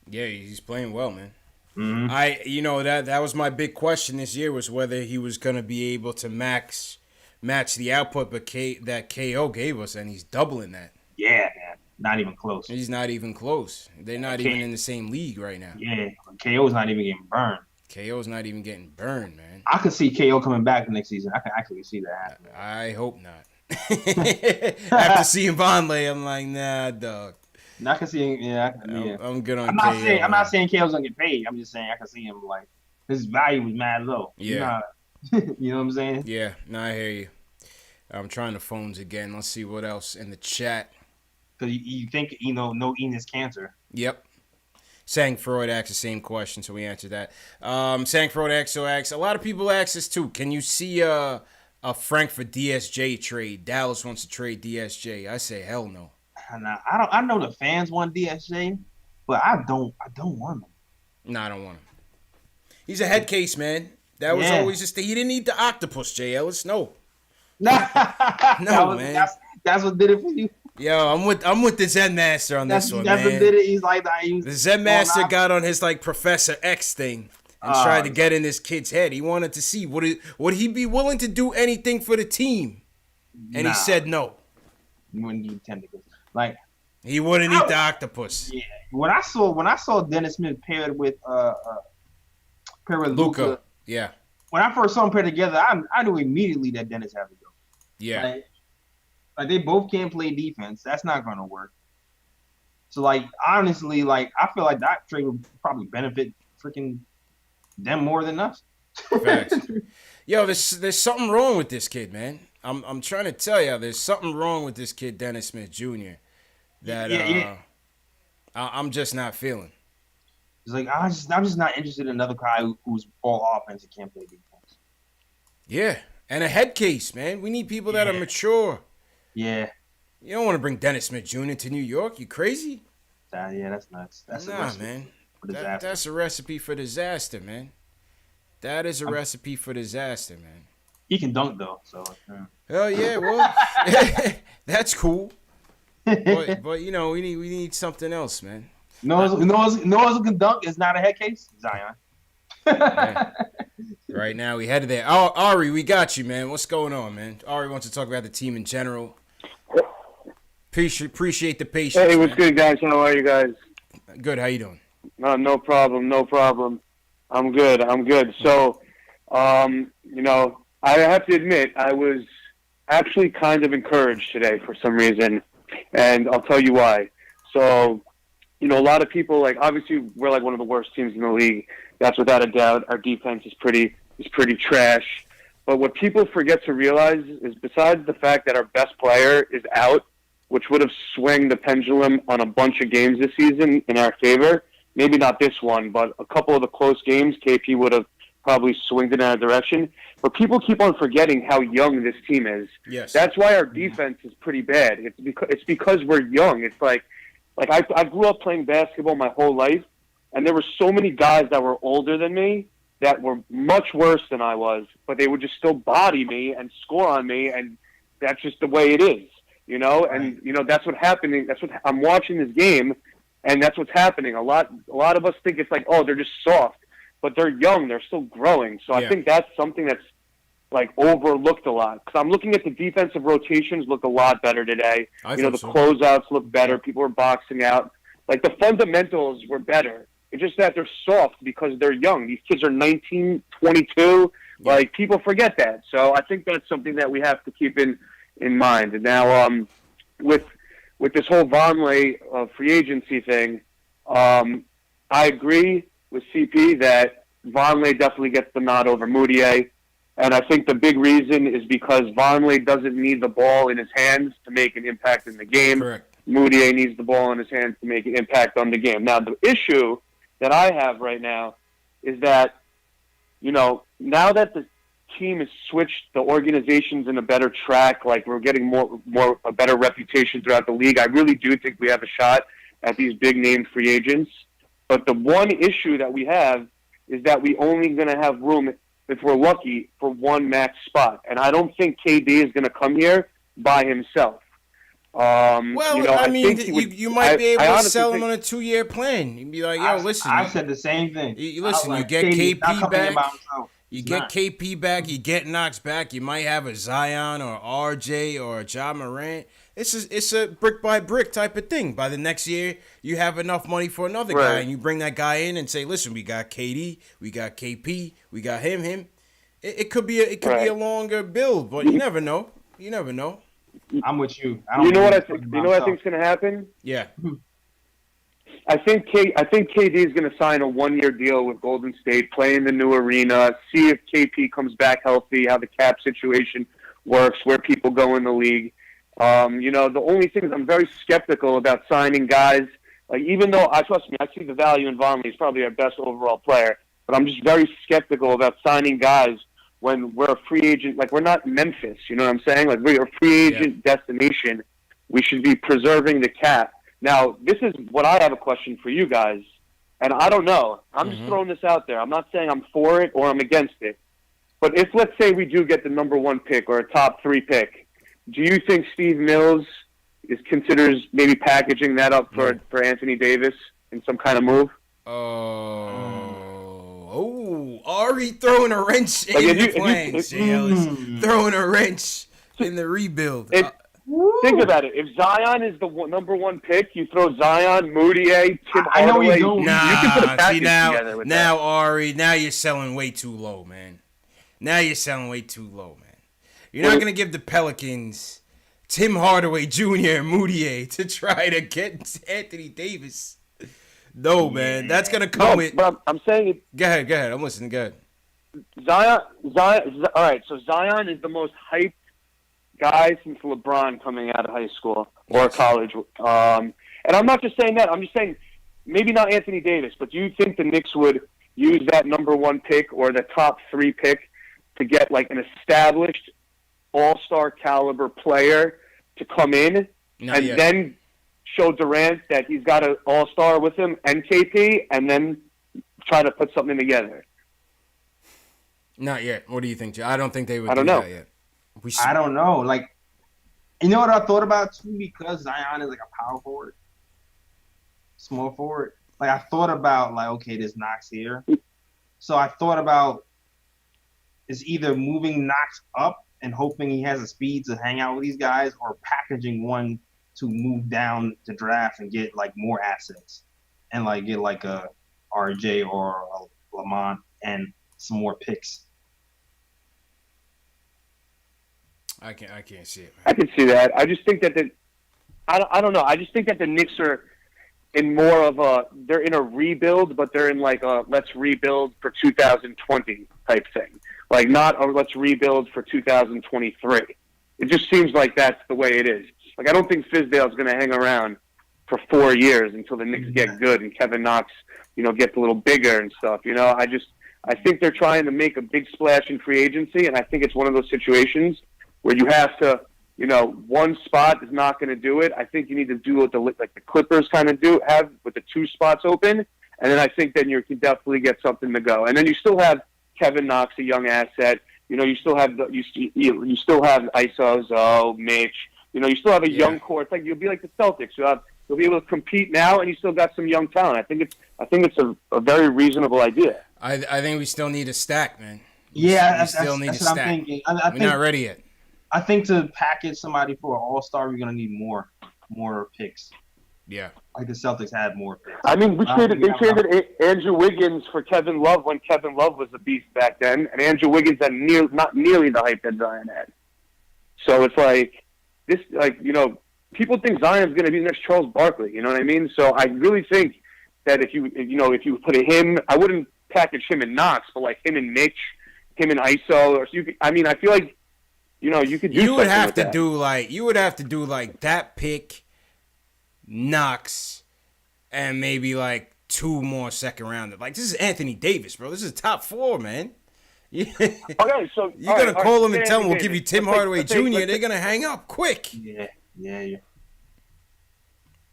Yeah, he's playing well, man. Mm-hmm. That was my big question this year was whether he was going to be able to match the output that KO gave us, and he's doubling that. Yeah, man. Not even close. He's not even close. They're not even in the same league right now. Yeah, KO's not even getting burned. KO's not even getting burned, man. I could see KO coming back next season. I can actually see that happening. I hope not. After seeing Vonleh, I'm like, nah, dog. I can see him. Yeah, I'm good on KO. I'm not saying KO's gonna get paid. I'm just saying I can see him his value was mad low. Yeah. You know what I'm saying? Yeah. No, I hear you. I'm trying the phones again. Let's see what else in the chat. Because you think no Enes Kanter. Yep. Sang Freud asked the same question, so we answered that. Sang Freud asks, a lot of people ask this too. Can you see a Frank for DSJ trade? Dallas wants to trade DSJ. I say hell no. I know the fans want DSJ, but I don't want him. No, I don't want him. He's a head case, man. That was always just he didn't need the octopus, J. Ellis. No. No, man. That's what did it for you. Yo, I'm with the Zen Master on this one, that's man. What did it. He's like the Zen Master got on his Professor X thing and tried to get in this kid's head. He wanted to see would he be willing to do anything for the team, and he said no. You wouldn't do tentacles. He wouldn't eat the octopus. Yeah. When I saw Dennis Smith paired with Luka. Yeah. When I first saw them paired together, I knew immediately that Dennis had to go. Yeah. Like they both can't play defense. That's not gonna work. So like honestly, like I feel like that trade would probably benefit freaking them more than us. Facts. Yo, there's something wrong with this kid, man. I'm trying to tell you, there's something wrong with this kid, Dennis Smith Jr. That I'm just not feeling. It's like I'm just not interested in another guy who's all offense and can't play defense. Yeah, and a head case, man. We need people that are mature. Yeah. You don't want to bring Dennis Smith Jr. to New York. You crazy? Yeah, that's nuts. That's man. That's a recipe for disaster, man. That is a recipe for disaster, man. He can dunk though, so. Hell yeah, well, that's cool. But you know, we need something else, man. No one can dunk is not a head case. Zion. Yeah. Right now we headed there. Oh, Ari, we got you, man. What's going on, man? Ari wants to talk about the team in general. Appreciate the patience. Hey, what's good, guys? How are you guys? Good. How you doing? No problem. I'm good. So, you know, I have to admit, I was actually kind of encouraged today for some reason, and I'll tell you why. So, you know, a lot of people, like, obviously we're like one of the worst teams in the league. That's without a doubt. Our defense is pretty trash. But what people forget to realize is besides the fact that our best player is out, which would have swung the pendulum on a bunch of games this season in our favor, maybe not this one, but a couple of the close games, KP would have probably swung in that direction. But people keep on forgetting how young this team is. Yes. That's why our defense is pretty bad. It's because we're young. It's like I grew up playing basketball my whole life, and there were so many guys that were older than me that were much worse than I was, but they would just still body me and score on me, and that's just the way it is, you know? And, you know, that's what's happening. That's what I'm watching this game, and that's what's happening. A lot of us think it's like, oh, they're just soft, but they're young. They're still growing. So I think that's something that's, like, overlooked a lot. Because I'm looking at the defensive rotations look a lot better today. You know, the closeouts look better. People are boxing out. Like, the fundamentals were better. It's just that they're soft because they're young. These kids are 19, 22. Like, people forget that. So I think that's something that we have to keep in mind. And now, with this whole Vonleh free agency thing, I agree with CP that Vonleh definitely gets the nod over Moutier. And I think the big reason is because Vonleh doesn't need the ball in his hands to make an impact in the game. Correct. Moutier needs the ball in his hands to make an impact on the game. Now, the issue that I have right now is that, you know, now that the team has switched, the organization's in a better track, like we're getting a better reputation throughout the league, I really do think we have a shot at these big-name free agents. But the one issue that we have is that we only going to have room, if we're lucky, for one max spot. And I don't think KD is going to come here by himself. Well, you know, I mean, you might be able to sell him on a 2-year plan. You'd be like, yo, listen. I said the same thing. Listen, you get KP back. You get KP back. You get Knox back. You might have a Zion or RJ or a Ja Morant. It's a brick by brick type of thing. By the next year, you have enough money for another guy, and you bring that guy in and say, listen, we got KD, we got KP, we got him. It could be a longer build, but you never know. I'm with you. You know what I think? You know what I think's going to happen? Yeah. I think KD is going to sign a 1-year deal with Golden State, play in the new arena, see if KP comes back healthy, how the cap situation works, where people go in the league. You know, the only thing is I'm very skeptical about signing guys. Like, even though trust me, I see the value in Vonleh. He's probably our best overall player, but I'm just very skeptical about signing guys when we're a free agent. Like, we're not Memphis, you know what I'm saying? Like, we're a free agent destination. We should be preserving the cap. Now, this is what I have a question for you guys, and I don't know. I'm just throwing this out there. I'm not saying I'm for it or I'm against it. But if, let's say, we do get the number 1 pick or a top 3 pick, do you think Steve Mills considers maybe packaging that up for Anthony Davis in some kind of move? Ari throwing a wrench in the plans. Throwing a wrench in the rebuild. Think about it. If Zion is the number one pick, you throw Zion, Moutier, Tim I know Hardaway. you don't. You can put a package together with that. Ari, now you're selling way too low, man. Now you're selling way too low, man. You're not gonna give the Pelicans Tim Hardaway Jr. and Moutier to try to get Anthony Davis. No, man, that's gonna come with. But I'm saying it. Go ahead. I'm listening. Go ahead. Zion. All right, so Zion is the most hyped guy since LeBron coming out of high school or college. And I'm not just saying that. I'm just saying maybe not Anthony Davis, but do you think the Knicks would use that number one pick or the top 3 pick to get like an established all-star caliber player to come in then show Durant that he's got an all-star with him and KP and then try to put something together? Not yet. What do you think, Joe? I don't think they would do that yet. I don't know. Like, you know what I thought about too? Because Zion is like a power forward, small forward. Like, I thought about, like, okay, there's Knox here. So I thought about is either moving Knox up and hoping he has the speed to hang out with these guys, or packaging one to move down to draft and get like more assets and like get like a RJ or a Lamont and some more picks. I can't see it, man. I can see that. I just think that I don't know. I just think that the Knicks are in more of they're in a rebuild, but they're in like a let's rebuild for 2020 type thing. Like not a let's rebuild for 2023. It just seems like that's the way it is. Like I don't think Fizdale's going to hang around for 4 years until the Knicks get good and Kevin Knox, gets a little bigger and stuff. I think they're trying to make a big splash in free agency, and I think it's one of those situations where you have to, one spot is not going to do it. I think you need to do what the Clippers kind of have with the 2 spots open, and then I think then you can definitely get something to go. And then you still have Kevin Knox, a young asset. You still have you still have Iso, Mitch. You still have a young core. It's like you'll be like the Celtics. You'll be able to compete now, and you still got some young talent. I think it's a very reasonable idea. I think we still need a stack, man. We still need a stack. What I'm thinking. We're not ready yet. I think to package somebody for an all-star, we're gonna need more picks. Yeah, like the Celtics had more picks. I mean, they traded Andrew Wiggins for Kevin Love when Kevin Love was a beast back then, and Andrew Wiggins had not nearly the hype that Zion had. So it's like this, people think Zion's gonna be the next Charles Barkley. You know what I mean? So I really think that if you put him, I wouldn't package him and Knox, but like him and Mitch, him and Iso, or I feel like. You could do. You would have to do like that pick, Knox, and maybe like 2 more second rounders. Like this is Anthony Davis, bro. This is top 4, man. Okay, so you're gonna call him and tell him we'll give you Tim Hardaway Jr. They're gonna hang up quick. Yeah.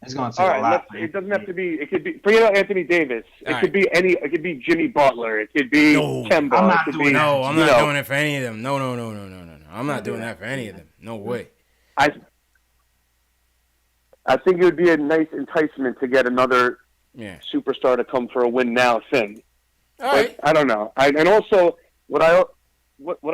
It's gonna take a lot. It doesn't have to be. It could be. Forget about Anthony Davis. It could be any. It could be Jimmy Butler. It could be Kemba. I'm not doing it for any of them. No. I'm not doing that for any of them. No way. I think it would be a nice enticement to get another superstar to come for a win now thing. All right. I don't know. And also what I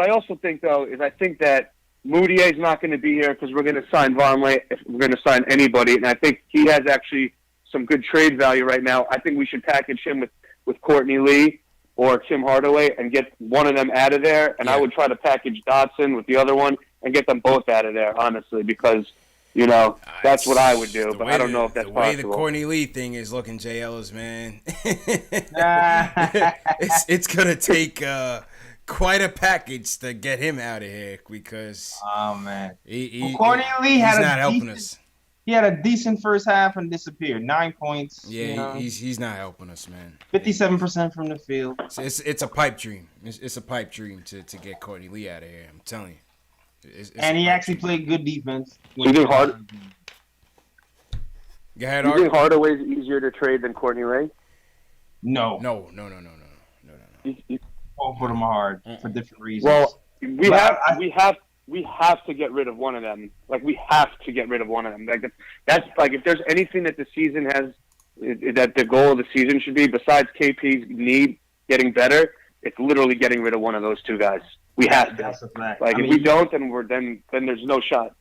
also think though is I think that Moutier is not going to be here because we're going to sign Vonleh if we're going to sign anybody, and I think he has actually some good trade value right now. I think we should package him with Courtney Lee or Tim Hardaway and get one of them out of there, and I would try to package Dotson with the other one and get them both out of there, honestly, because, that's what I would do, but I don't know if that's possible. The way the Courtney Lee thing is looking, J. Ellis, man, it's going to take quite a package to get him out of here because Courtney Lee he's not helping us. He had a decent first half and disappeared. 9 points. Yeah, he's not helping us, man. 57% from the field. It's a pipe dream. It's a pipe dream to get Courtney Lee out of here. I'm telling you. And he actually played good defense. You think Go ahead, you think Hardaway's easier to trade than Courtney Lee? No. Both of them are hard for different reasons. Well, we have to get rid of one of them. Like we have to get rid of one of them. Like that's like if there's anything that the season has, that the goal of the season should be besides KP's need getting better, it's literally getting rid of one of those 2 guys. We have to. That's a fact. Like if we don't, then there's no shot.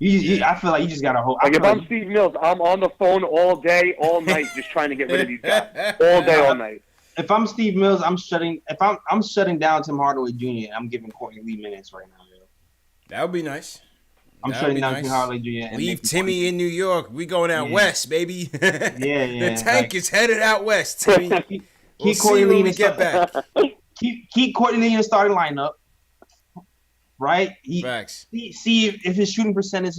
I feel like you just gotta hold. Like if I'm Steve Mills, I'm on the phone all day, all night, just trying to get rid of these guys. All day, all night. If I'm Steve Mills, I'm shutting down Tim Hardaway Jr. and I'm giving Courtney Lee minutes right now, yo. That would be nice. I'm shutting down Tim Hardaway Jr. and leave Timmy in New York. We going out west, baby. Yeah. The tank is headed out west, Timmy. Keep Courtney Lee in get back. Keep Courtney Lee in the starting lineup. Right? Facts. See if his shooting percentage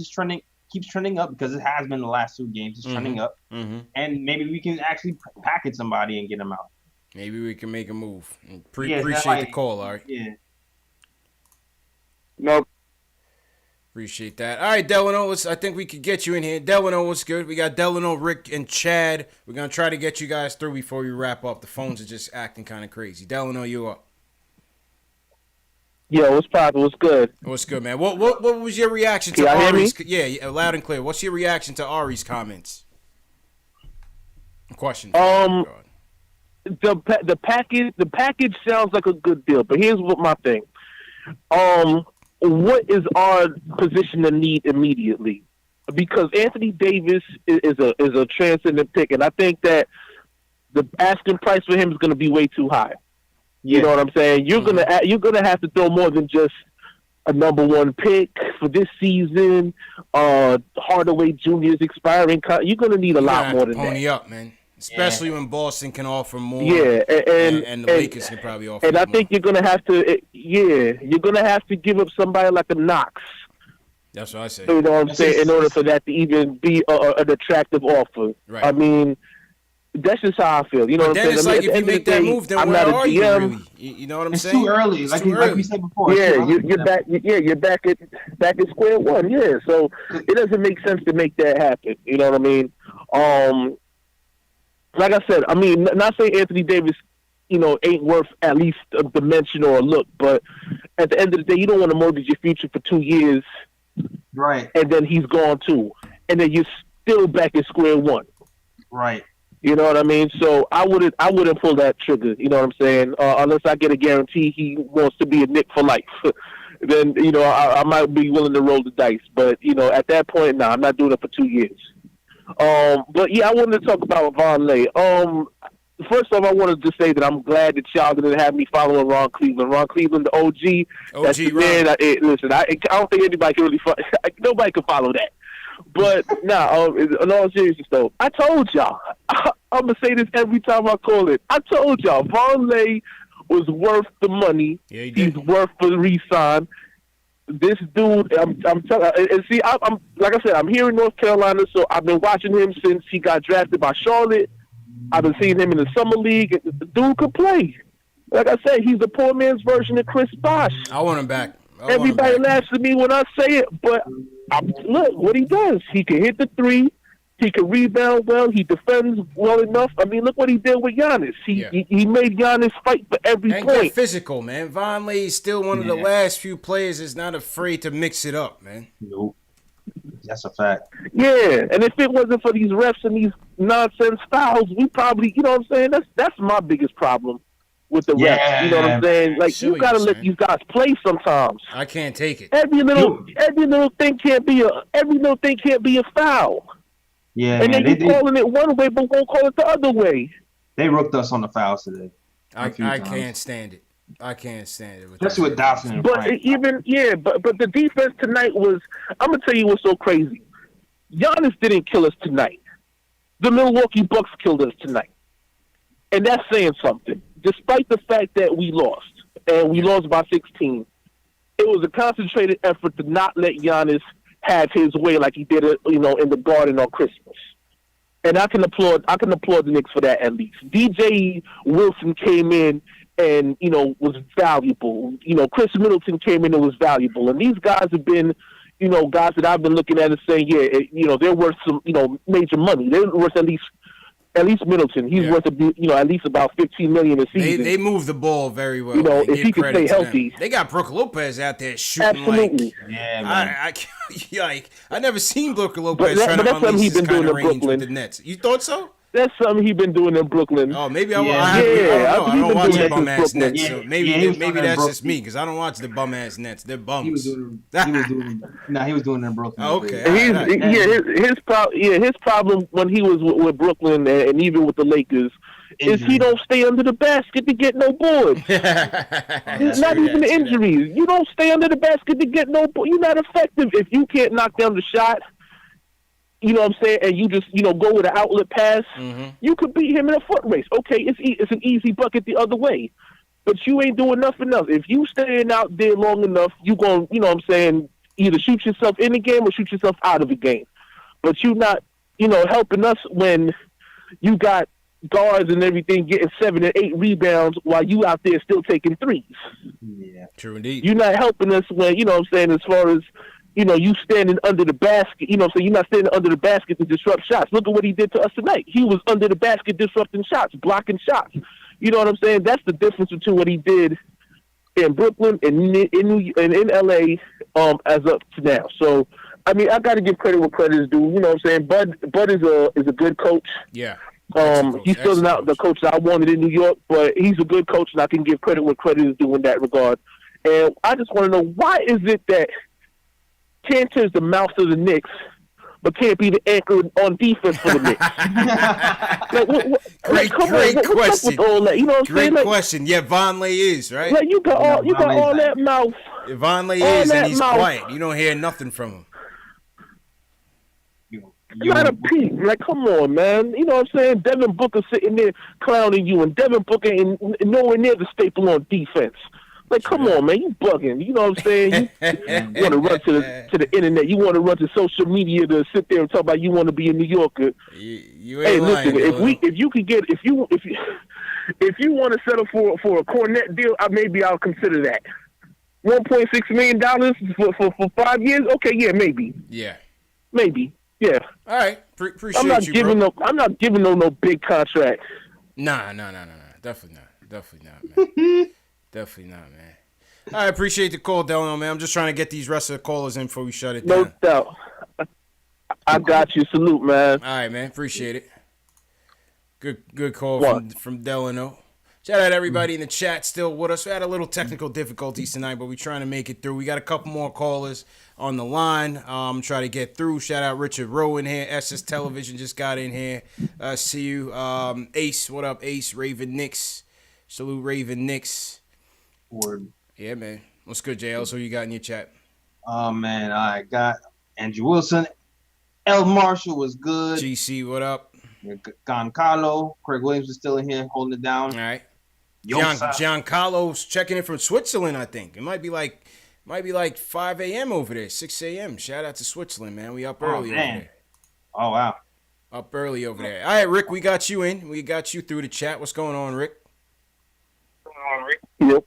keeps trending up, because it has been the last 2 games. It's trending up. Mm-hmm. And maybe we can actually package somebody and get him out. Maybe we can make a move. Appreciate the call, all right? Yeah. Nope. Appreciate that. All right, Delano, I think we could get you in here. Delano, what's good? We got Delano, Rick, and Chad. We're going to try to get you guys through before we wrap up. The phones are just acting kind of crazy. Delano, you up? Yo, what's poppin'? What's good? What's good, man? What was your reaction to Ari's? Yeah, loud and clear. What's your reaction to Ari's comments? Question. The package sounds like a good deal, but here's what my thing. What is our position to need immediately? Because Anthony Davis is a transcendent pick, and I think that the asking price for him is going to be way too high. You know what I'm saying? You're gonna have to throw more than just a number 1 pick for this season. Hardaway Jr. is expiring. You're gonna need a lot more than that. Pony up, man. Especially when Boston can offer more. Yeah, and the Lakers can probably offer. And I more. think you're gonna have to. You're gonna have to give up somebody like a Knox. That's what I say. You know what I'm saying? In order for that to even be an attractive offer. Right. I mean, that's just how I feel. You know what I'm saying? It's like if you make that move, then where are you really? You know what I'm saying? It's too early. Like we said before. Yeah, you're back. Yeah, you're back at square one. Yeah, so it doesn't make sense to make that happen. You know what I mean? Like I said, I mean, not saying Anthony Davis, ain't worth at least a dimension or a look, but at the end of the day, you don't want to mortgage your future for 2 years, right? And then he's gone too, and then you're still back at square one, right? You know what I mean? So I wouldn't pull that trigger. You know what I'm saying? Unless I get a guarantee he wants to be a Knick for life, then I might be willing to roll the dice. But at that point, I'm not doing it for 2 years. But yeah, I wanted to talk about Vonleh. First off, I wanted to say that I'm glad that y'all didn't have me following Ron Cleveland. Ron Cleveland, the OG. That's the man. Listen, I don't think anybody can really nobody can follow that. But in all seriousness though, I told y'all. I'm gonna say this every time I call it. I told y'all Vonleh was worth the money. Yeah, he did. He's worth the re-sign. This dude, I'm telling, and see, I'm like I said, I'm here in North Carolina, so I've been watching him since he got drafted by Charlotte. I've been seeing him in the summer league. The dude could play. Like I said, he's the poor man's version of Chris Bosh. I want him back. Everybody laughs at me when I say it, but look what he does. He can hit the three. He can rebound well. He defends well enough. I mean, look what he did with Giannis. He made Giannis fight for every point. Get physical, man. Vonleh is still one of the last few players that's not afraid to mix it up, man. Nope. That's a fact. Yeah, and if it wasn't for these refs and these nonsense fouls, we probably, you know what I'm saying? That's my biggest problem with the refs. You know what I'm saying? Like, you got to let these guys play sometimes. I can't take it. Every little thing can't be a foul. Yeah, and they calling it one way, but won't call it the other way. They rooked us on the fouls today. I can't stand it. I can't stand it. Especially with Dawson and But but the defense tonight was. I'm gonna tell you what's so crazy. Giannis didn't kill us tonight. The Milwaukee Bucks killed us tonight, and that's saying something. Despite the fact that we lost, and we lost by 16, it was a concentrated effort to not let Giannis have his way like he did it, in the Garden on Christmas. And I can applaud the Knicks for that at least. DJ Wilson came in and, was valuable. Chris Middleton came in and was valuable. And these guys have been, guys that I've been looking at and saying, they're worth some, major money. They're worth at least Middleton. He's worth at least about $15 million a season. They move the ball very well. If he can stay healthy. They got Brook Lopez out there shooting. Absolutely. I never seen Brook Lopez trying to unleash his kind of range with the Nets. You thought so? That's something he been doing in Brooklyn. Oh, maybe I he don't been watch doing the that bum since ass Brooklyn. Nets. So maybe that's just me because I don't watch the bum ass Nets. They're bums. He was doing it in Brooklyn. Okay. His problem when he was with Brooklyn and even with the Lakers is he don't stay under the basket to get no boards. Not even injuries. You don't stay under the basket to get no boards. You're not effective if you can't knock down the shot. You know what I'm saying? And you just, go with an outlet pass. Mm-hmm. You could beat him in a foot race. Okay, it's an easy bucket the other way. But you ain't doing nothing else. If you staying out there long enough, you going, either shoot yourself in the game or shoot yourself out of the game. But you not, helping us when you got guards and everything getting 7 and 8 rebounds while you out there still taking threes. Yeah. True indeed. You're not helping us when, as far as, you standing under the basket, so you're not standing under the basket to disrupt shots. Look at what he did to us tonight. He was under the basket disrupting shots, blocking shots. You know what I'm saying? That's the difference between what he did in Brooklyn and in LA as up to now. So, I mean, I got to give credit where credit is due. You know what I'm saying? Bud is a good coach. Yeah. He's still not the coach that I wanted in New York, but he's a good coach, and I can give credit where credit is due in that regard. And I just want to know, why is it that Kanter is the mouth of the Knicks, but can't be the anchor on defense for the Knicks? Great question. What's up with all that? You know what I'm saying? Great question. Yeah, Vonleh is, right? Like, you got all that mouth. Vonleh is, and he's quiet. You don't hear nothing from him. Not a peep. Like, come on, man. You know what I'm saying? Devin Booker sitting there clowning you, and Devin Booker ain't nowhere near the staple on defense. Like, come on, man, you bugging. You know what I'm saying? You want to run to the internet. You want to run to social media to sit there and talk about you want to be a New Yorker. You ain't lying, if you want to settle for a Kornet deal, maybe I'll consider that. $1.6 million for 5 years? Okay, yeah, maybe. Yeah. Maybe. Yeah. All right. Appreciate you, bro. I'm not giving no big contract. Nah. Definitely not, man. Definitely not, man. I appreciate the call, Delano, man. I'm just trying to get these rest of the callers in before we shut it down. No doubt. I got you. Salute, man. All right, man. Appreciate it. Good call from Delano. Shout out to everybody in the chat still with us. We had a little technical difficulties tonight, but we're trying to make it through. We got a couple more callers on the line. Try to get through. Shout out Richard Rowe in here. SS Television just got in here. See you. Ace, what up, Ace? Raven Knicks. Salute Raven Knicks. Word. Yeah, man. What's good, JL? So you got in your chat? Oh, man. I got Andrew Wilson. L. Marshall was good. GC, what up? Giancarlo. Craig Williams is still in here holding it down. All right. Giancarlo's checking in from Switzerland, I think. It might be like 5 a.m. over there, 6 a.m. Shout out to Switzerland, man. We up early over there. Oh, wow. Up early over there. All right, Rick, we got you in. We got you through the chat. What's going on, Rick? Yep.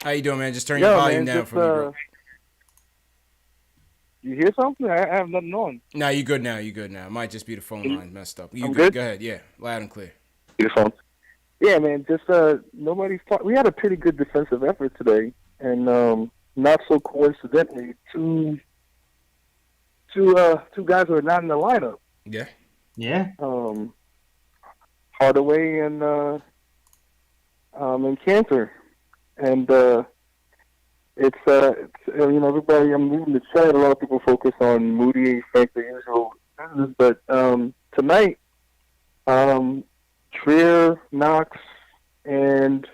How you doing, man? Just turn your volume down for me, bro. You hear something? I have nothing on. Nah, you good now. It might just be the phone line messed up. You good? Go ahead. Yeah, loud and clear. Your phone. Yeah, man. Just nobody's. We had a pretty good defensive effort today, and not so coincidentally, two guys who are not in the lineup. Yeah. Yeah. Hardaway and Kanter, and it's everybody. I'm reading the chat. A lot of people focus on Moody, Frank, the usual business, but tonight, Trier, Knox, and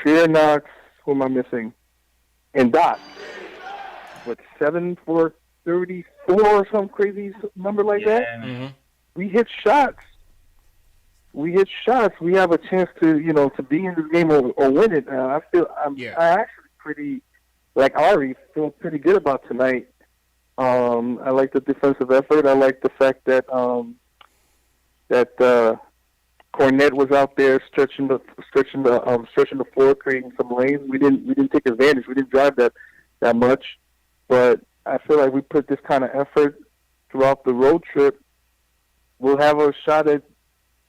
Trier, Knox. Who am I missing? And Dot. What, 7 for 34 or some crazy number like that? Mm-hmm. We hit shots. We have a chance to be in this game or win it. I actually pretty, like Ari, feel pretty good about tonight. I like the defensive effort. I like the fact that Kornet was out there stretching the floor, creating some lanes. We didn't take advantage. We didn't drive that much, but I feel like we put this kind of effort throughout the road trip. We'll have a shot at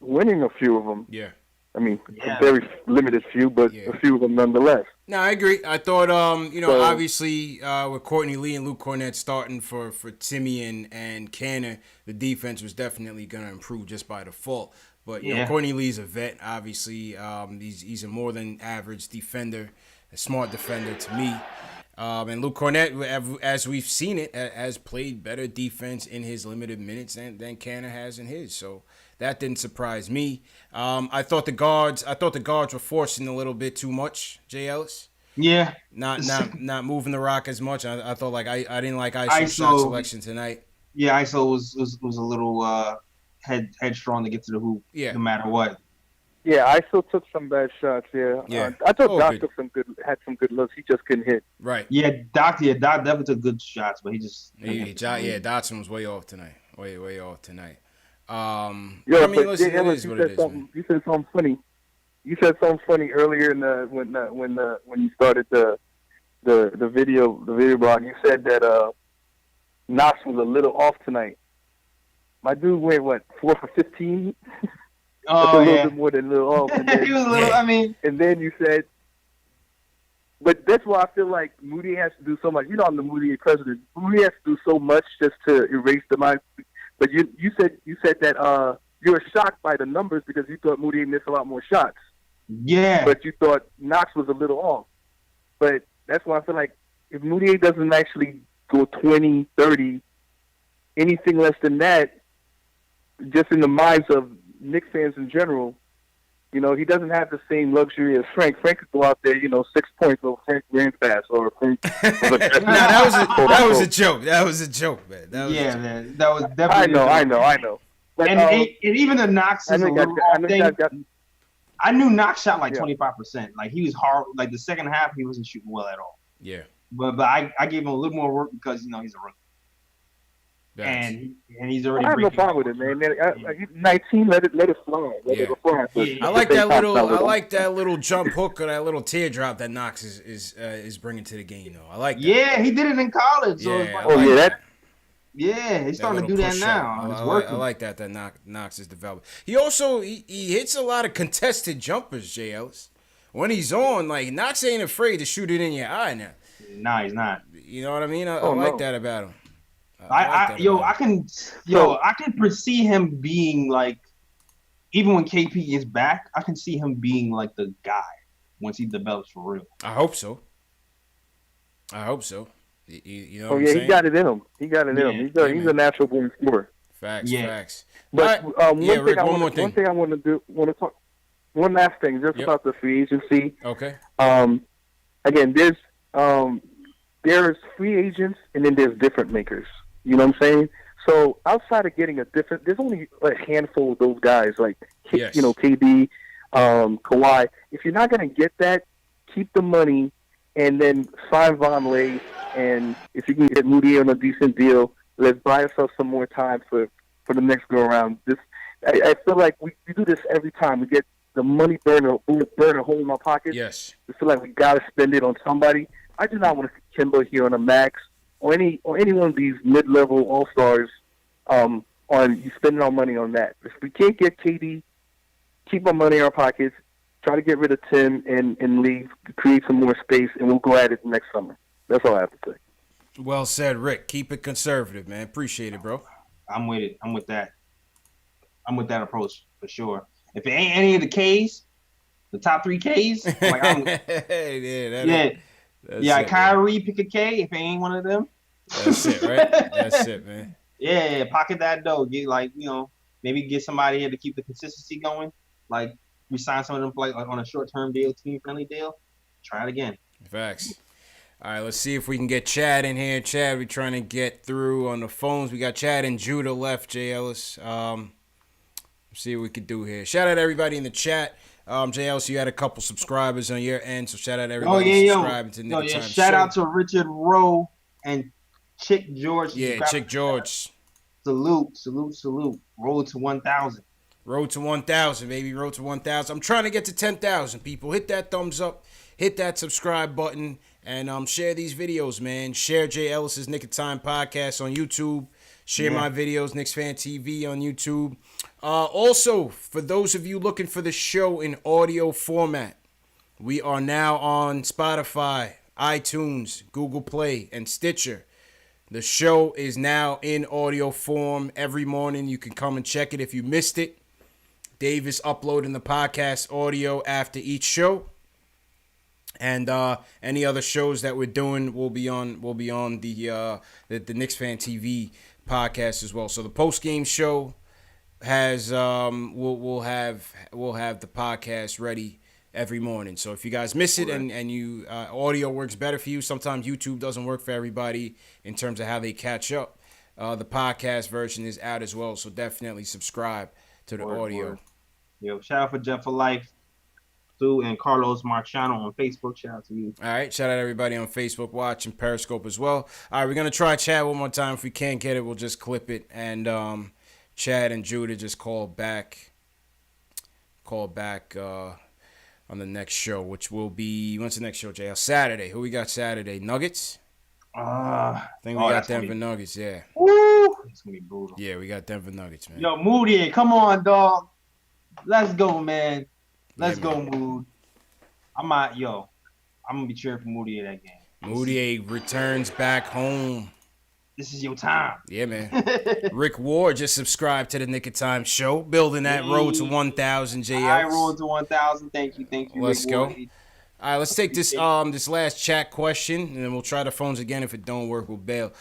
winning a few of them. Yeah. I mean, a very limited few, but a few of them nonetheless. No, I agree. I thought, obviously with Courtney Lee and Luke Kornet starting for Timmy and Kanter, the defense was definitely going to improve just by default. But you know, Courtney Lee's a vet. Obviously, he's a more than average defender, a smart defender to me. And Luke Kornet, as we've seen it, has played better defense in his limited minutes than Kanter has in his. So that didn't surprise me. I thought the guards were forcing a little bit too much. Jay Ellis. Yeah. Not moving the rock as much. I thought like I didn't like ISO shot selection tonight. Yeah, ISO was a little headstrong to get to the hoop. Yeah. No matter what. Yeah, ISO took some bad shots. Yeah. I thought Doc had some good looks. He just couldn't hit. Right. Yeah, Doc definitely took good shots, but he just. Dotson was way off tonight. Way off tonight. You said something funny. You said something funny earlier when you started the video blog. You said that Knox was a little off tonight. My dude went 4 for 15. Oh, a little bit more than a little off. And then, he was a little. I mean, and then you said, but that's why I feel like Moody has to do so much. You know, I'm the Moody president. Moody has to do so much just to erase the mind. But you said that you were shocked by the numbers because you thought Moody missed a lot more shots. Yeah. But you thought Knox was a little off. But that's why I feel like if Moody doesn't actually go 20, 30, anything less than that, just in the minds of Knicks fans in general, you know, he doesn't have the same luxury as Frank. Frank could go out there, 6 points, or Frank ran fast, or Frank. That was a joke. That was a joke, man. Man, that was definitely. I know. But, and even the Knox is a little off thing. I knew Knox shot like 25%. Like he was hard. Like the second half, he wasn't shooting well at all. Yeah. But I gave him a little more work because he's a rookie. And he's already. I have no problem with it, man. 19, let it fly. Let it fly. I like that little jump hook or that little teardrop that Knox is bringing to the game, though. I like that. Yeah, he did it in college. So he's starting to do that now. It's working. I like that Knox is developing. He also he hits a lot of contested jumpers, Jay Ellis. When he's on, like Knox ain't afraid to shoot it in your eye now. Nah, he's not. You know what I mean? I like that about him. I can foresee him being like, even when KP is back, I can see him being like the guy once he develops for real. I hope so. You know what I'm saying? He got it in him. He's a natural born scorer. Facts. But Rick, one thing I want to talk. One last thing, just about the free agency. Okay. Again, there's free agents and then there's difference makers. You know what I'm saying? So outside of getting there's only a handful of those guys, like KD, Kawhi. If you're not going to get that, keep the money and then sign Vonleh. And if you can get Moody on a decent deal, let's buy ourselves some more time for the next go around. I feel like we do this every time. We get the money burn a hole in our pockets. Yes. We feel like we got to spend it on somebody. I do not want to see Kimba here on a max. Or any one of these mid-level all-stars on you spending our money on that. If we can't get KD, keep our money in our pockets, try to get rid of Tim and leave, create some more space, and we'll go at it next summer. That's all I have to say. Well said, Rick. Keep it conservative, man. Appreciate it, bro. I'm with it. I'm with that approach for sure. If it ain't any of the Ks, the top 3 Ks, like Kyrie, pick a K if it ain't one of them. That's it, right? That's it, man. Yeah, pocket that dough. Get maybe get somebody here to keep the consistency going. Like we sign some of them like on a short-term deal, team-friendly deal. Try it again. Facts. All right, let's see if we can get Chad in here. Chad, we're trying to get through on the phones. We got Chad and Judah left, Jay Ellis. Let's see what we can do here. Shout out everybody in the chat. Jay Ellis, you had a couple subscribers on your end, so shout out everybody subscribing to Nick Time Shout out to Richard Rowe and Chick George. Yeah, Chick George. Salute. Road to 1,000. Road to 1,000, baby. Road to 1,000. I'm trying to get to 10,000, people. Hit that thumbs up. Hit that subscribe button. And share these videos, man. Share Jay Ellis's Nick of Time podcast on YouTube. Share my videos, KnicksFanTV on YouTube. Also, for those of you looking for the show in audio format, we are now on Spotify, iTunes, Google Play, and Stitcher. The show is now in audio form every morning. You can come and check it if you missed it. Dave is uploading the podcast audio after each show. And any other shows that we're doing will be on the Knicks Fan TV podcast as well. So the post game show has we'll have the podcast ready every morning. So if you guys miss it and you audio works better for you, sometimes YouTube doesn't work for everybody in terms of how they catch up. The podcast version is out as well, so definitely subscribe to the audio. Yo, shout out for Jeff for Life. Sue and Carlos Marciano on Facebook. Shout out to you. All right. Shout out everybody on Facebook watching Periscope as well. All right. We're going to try Chad one more time. If we can't get it, we'll just clip it. And Chad and Judah just call back on the next show, which will be, when's the next show, JL? Saturday. Who we got Saturday? Nuggets? I think we got Denver Nuggets, yeah. Woo! It's going to be brutal. Yeah, we got Denver Nuggets, man. Yo, Moody, come on, dog. Let's go, man. Let's go, Mood. I'm going to be cheering for Moody in that game. Moody returns back home. This is your time. Yeah, man. Rick Ward just subscribed to the Nick of Time show, building that road to 1,000 JLs. All right, road to 1,000. Thank you. Let's Rick go. Ward. All right, let's take this last chat question, and then we'll try the phones again. If it don't work, we'll bail.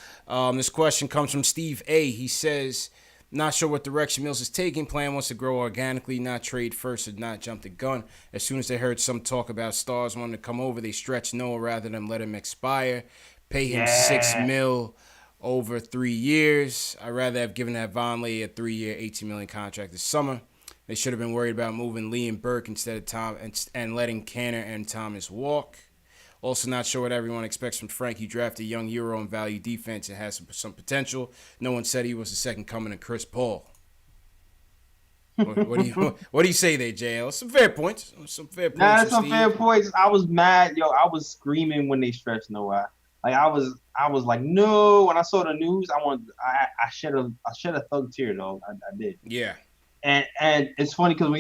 This question comes from Steve A. He says, not sure what direction Mills is taking. Plan wants to grow organically, not trade first, or not jump the gun. As soon as they heard some talk about stars wanting to come over, they stretched Noah rather than let him expire. Pay him $6 million over 3 years. I'd rather have given that Vonleh a 3-year, $18 million contract this summer. They should have been worried about moving Lee and Burke instead of Tom and letting Kanter and Thomas walk. Also not sure what everyone expects from Frank. He drafted a young Euro and value defense and has some potential. No one said he was the second coming of Chris Paul. What do you say there, JL? Some fair points. That's some fair points. I was mad, I was screaming when they stretched Noah. Like I was like, no. When I saw the news, I shed a thug tear, dog. I did. Yeah. And it's funny because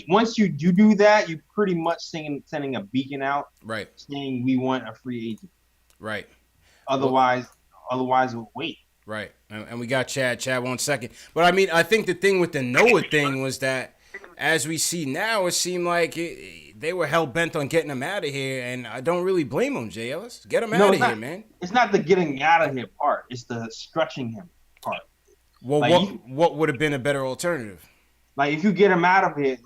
once you do that, you pretty much sending a beacon out, right? Saying we want a free agent, right? Otherwise we'll wait, right? And we got Chad 1 second, but I mean, I think the thing with the Noah thing was that, as we see now, it seemed like they were hell bent on getting him out of here, and I don't really blame them, Jay Ellis. Get him out of here, man. It's not the getting out of here part; it's the stretching him part. Well, like what would have been a better alternative? Like if you get him out of here,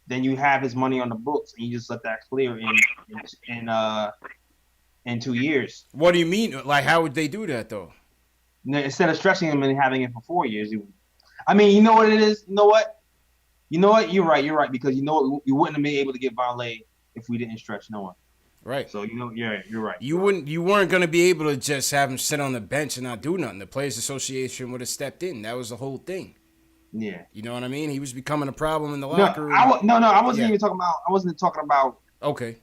then you have his money on the books, and you just let that clear in 2 years. What do you mean? Like, how would they do that though? Instead of stretching him and having it for 4 years, I mean, you know what it is. You know what? You're right. Because you wouldn't have been able to get Vonleh if we didn't stretch Noah. Right. So you're right. You weren't gonna be able to just have him sit on the bench and not do nothing. The Players Association would have stepped in. That was the whole thing. Yeah. You know what I mean? He was becoming a problem in the locker room. I wasn't even talking about. I wasn't talking about. Okay.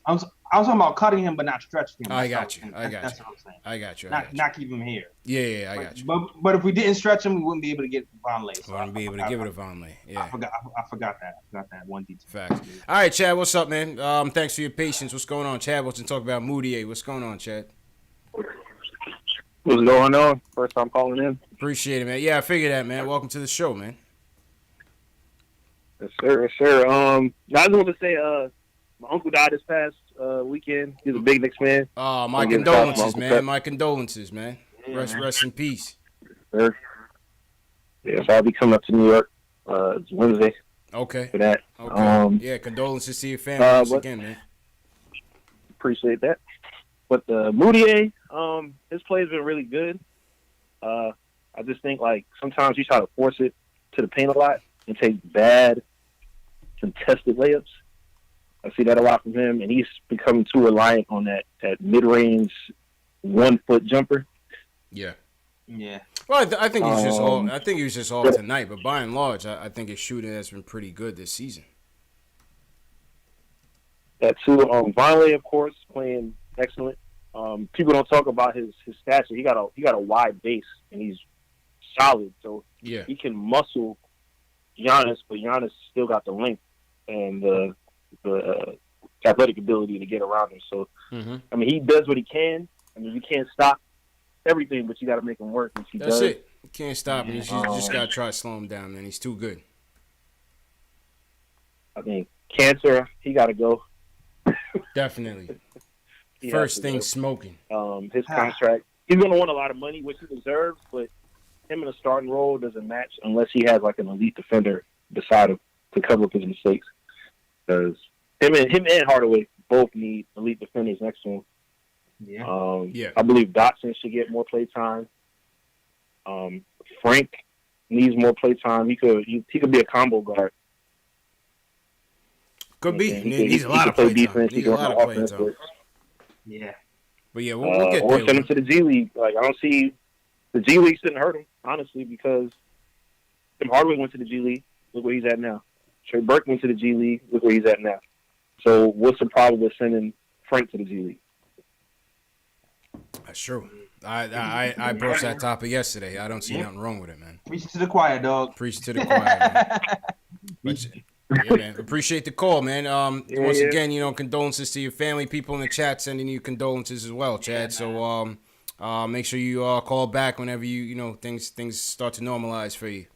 I was talking about cutting him, but not stretching him. I got you. That's what I'm saying. I got you. Not keep him here. Yeah, I got you. But if we didn't stretch him, we wouldn't be able to get Vonleh. So we wouldn't be able to give it to Vonleh. Yeah. I forgot that. I forgot that one detail. Facts. All right, Chad. What's up, man? Thanks for your patience. What's going on? Chad wants to talk about Moody. What's going on, Chad? What's going on? First time calling in. Appreciate it, man. Yeah, I figured that, man. Welcome to the show, man. Yes, sir. I just want to say, my uncle died this past weekend. He's a big Knicks fan. Oh, my condolences, man. My condolences, man. Rest in peace. Sir. Yeah, so I'll be coming up to New York it's Wednesday. Okay. For that. Okay. Yeah, condolences to your family once again, man. Appreciate that. But Moutier, his play's been really good. I just think, like, sometimes you try to force it to the paint a lot and take bad contested layups. I see that a lot from him, and he's becoming too reliant on that mid-range 1-foot jumper. Yeah. Yeah. Well, I think he's just off. I think he was just off tonight, but by and large, I think his shooting has been pretty good this season. That too. Vonleh, of course, playing excellent. People don't talk about his stature. He got a wide base, and he's solid. So yeah, he can muscle Giannis, but Giannis still got the length and the athletic ability to get around him. So I mean, he does what he can. I mean, you can't stop everything, but you got to make him work. Which he does. That's it. You can't stop him. You just got to try to slow him down, man. He's too good. I think Kanter, he got to go. Definitely. He First has to thing go. smoking. His contract, he's going to want a lot of money, which he deserves, but him in a starting role doesn't match unless he has like an elite defender beside him to cover up his mistakes. Because him and Hardaway both need elite defenders next to him. Yeah. I believe Dotson should get more play time. Frank needs more play time. He could be a combo guard. Could be. He Needs a lot of play time. defense. Needs a lot of play time. Yeah. But yeah, we'll get or there. send him to the G League. Like I don't see the G League shouldn't hurt him, honestly, because Tim Hardaway went to the G League. Look where he's at now. Trey Burke went to the G League. Look where he's at now. So what's the problem with sending Frank to the G League? That's true. I broached that topic yesterday. I don't see nothing wrong with it, man. Preach to the choir, dog. Preach to the choir, man. But, yeah, man. Appreciate the call, man. Once again, condolences to your family. People in the chat sending you condolences as well, Chad. So make sure you call back whenever things start to normalize for you.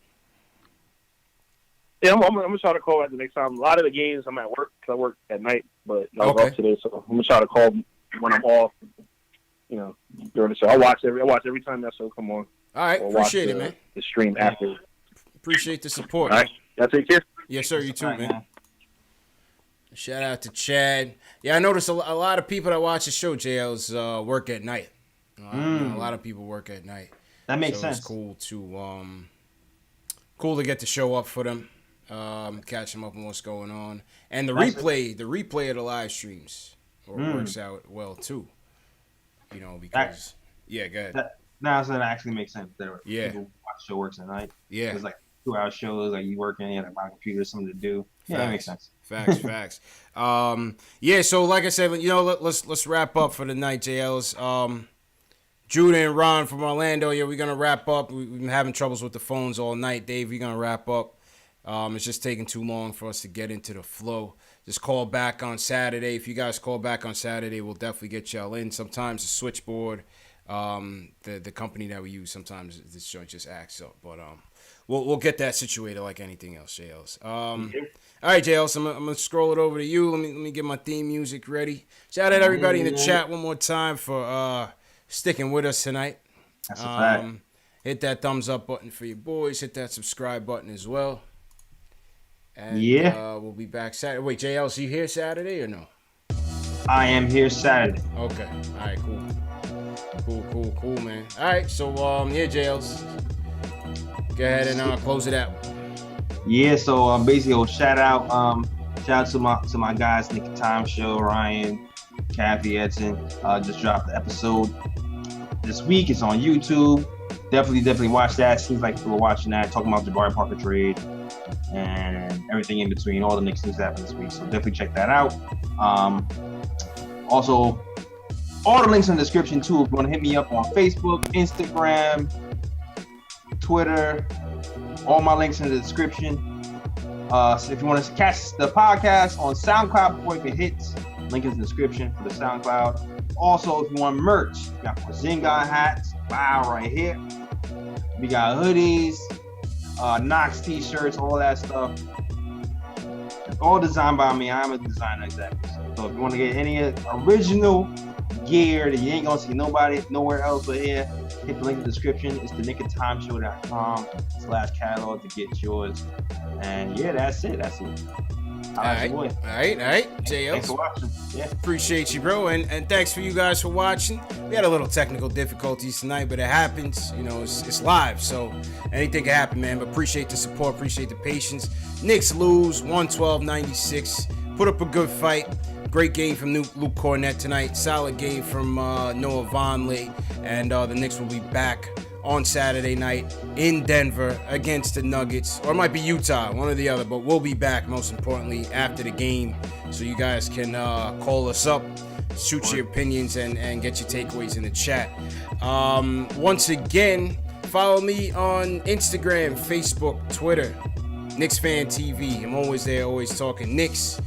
Yeah, I'm gonna try to call at the next time. A lot of the games I'm at work because I work at night, but I was off today, so I'm gonna try to call when I'm off. During the show, I watch every time that show come on. All right, appreciate it, man. The stream after. Appreciate the support. All right, y'all take care. Yes, sir. You too, man. Shout out to Chad. Yeah, I noticed a lot of people that watch the show, JL's work at night. A lot of people work at night. That makes sense. It's cool to get the show up for them, catch them up on what's going on, and the replay of the live streams works out well too. Because go ahead. That actually makes sense. People watch show works at night. Yeah, it's like 2-hour shows. Like you working, you have my computer, something to do. Yeah, that makes sense. Facts. So like I said, let's wrap up for the night, JLs. Judah and Ron from Orlando. Yeah, we're gonna wrap up. We've been having troubles with the phones all night. Dave, we're gonna wrap up. It's just taking too long for us to get into the flow. Just call back on Saturday. If you guys call back on Saturday, we'll definitely get y'all in. Sometimes the switchboard, the company that we use, sometimes this joint just acts up. But we'll get that situated like anything else, JLs. All right, JLs, I'm gonna scroll it over to you. Let me get my theme music ready. Shout out everybody in the chat one more time for sticking with us tonight. That's a fact. Hit that thumbs up button for your boys. Hit that subscribe button as well. And we'll be back Saturday. Wait, JL, so you here Saturday or no? I am here Saturday. Okay. All right, cool, man. All right, so JLs, go ahead and close it out. Yeah, so basically, shout out to my guys, Nick Time Show, Ryan, Kathy, Edson. Just dropped the episode this week. It's on YouTube. Definitely watch that. Seems like people are watching that, talking about the Jabari Parker trade and everything in between, all the Knicks news that happened this week. So definitely check that out. Also, all the links in the description too. If you want to hit me up on Facebook, Instagram, Twitter, all my links in the description. So if you want to catch the podcast on SoundCloud before it hits, link is in the description for the SoundCloud. Also, if you want merch, we got Zinga hats, wow, right here. We got hoodies, Knox t-shirts, all that stuff. It's all designed by me. I'm a designer exactly. So if you want to get any original gear that you ain't gonna see nowhere else but here, hit the link in the description. It's thenickatimeshow.com/catalog to get yours. And yeah, that's it. All right. JL. Thanks for watching. Yeah. Appreciate you, bro. And thanks for you guys for watching. We had a little technical difficulties tonight, but it happens. It's live, so anything can happen, man. But appreciate the support, appreciate the patience. Knicks lose 112-96. Put up a good fight. Great game from Luke Kornet tonight. Solid game from Noah Vonleh. And the Knicks will be back on Saturday night in Denver against the Nuggets, or it might be Utah, one or the other, but we'll be back most importantly after the game, so you guys can call us up, shoot your opinions, and get your takeaways in the chat. Once again, follow me on Instagram, Facebook, Twitter, KnicksFanTV. I'm always there, always talking Knicks.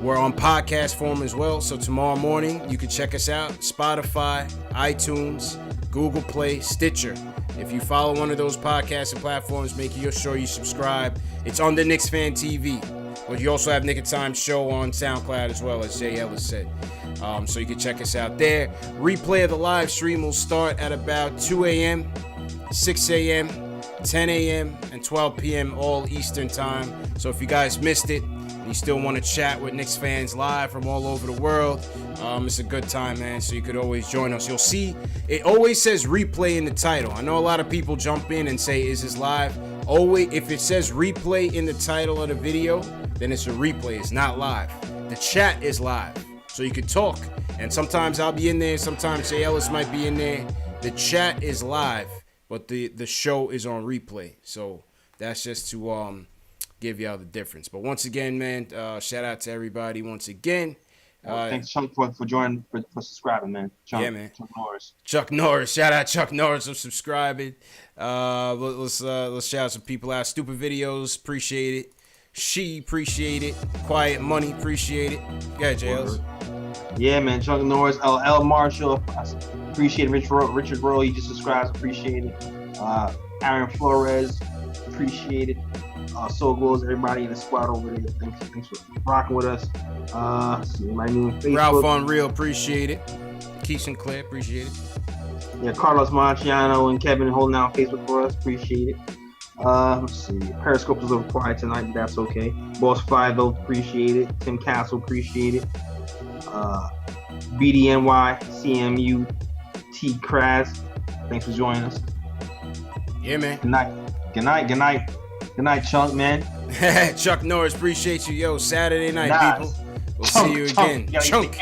We're on podcast form as well, so tomorrow morning you can check us out, Spotify, iTunes, Google Play, Stitcher. If you follow one of those podcasting platforms, make sure you subscribe. It's on the KnicksFanTV. But you also have Nick of Time Show on SoundCloud as well, as Jay Ellis said. So you can check us out there. Replay of the live stream will start at about 2 a.m., 6 a.m., 10 a.m., and 12 p.m. all Eastern time. So if you guys missed it and you still want to chat with Knicks fans live from all over the world, it's a good time, man. So you could always join us. You'll see it always says replay in the title. I know a lot of people jump in and say, is this live? Always, if it says replay in the title of the video, then it's a replay. It's not live. The chat is live. So you can talk. And sometimes I'll be in there. Sometimes Jay Ellis might be in there. The chat is live, but the show is on replay. So that's just to give y'all the difference. But once again, man, shout out to everybody once again. Thanks, Chuck, for joining, for subscribing, man. Chuck, yeah, man. Chuck Norris. Chuck Norris. Shout out Chuck Norris for subscribing. Let's shout out some people out. Stupid Videos, appreciate it. She, appreciate it. Quiet Money, appreciate it. Yeah, Jails. Yeah, man. Chuck Norris, L. Marshall, appreciate it. Richard Rowe, he just subscribes, appreciate it. Aaron Flores, appreciate it. So goes everybody in the squad over there. Thanks for rocking with us. See my new Facebook. Ralph on Real, appreciate it. Keith Sinclair, appreciate it. Yeah, Carlos Marciano and Kevin holding down Facebook for us, appreciate it. Let's see. Periscope was a little quiet tonight, but that's okay. Boss 5 appreciate it. Tim Castle, appreciate it. BDNY, CMU, T Kraz, thanks for joining us. Yeah, man. Good night. Good night. Good night. Good night, Chunk, man. Chuck Norris, appreciate you. Yo, Saturday night, people. We'll Chunk, see you again. Chunk.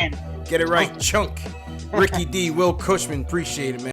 Get it right, Chunk. Ricky D, Will Cushman, appreciate it, man.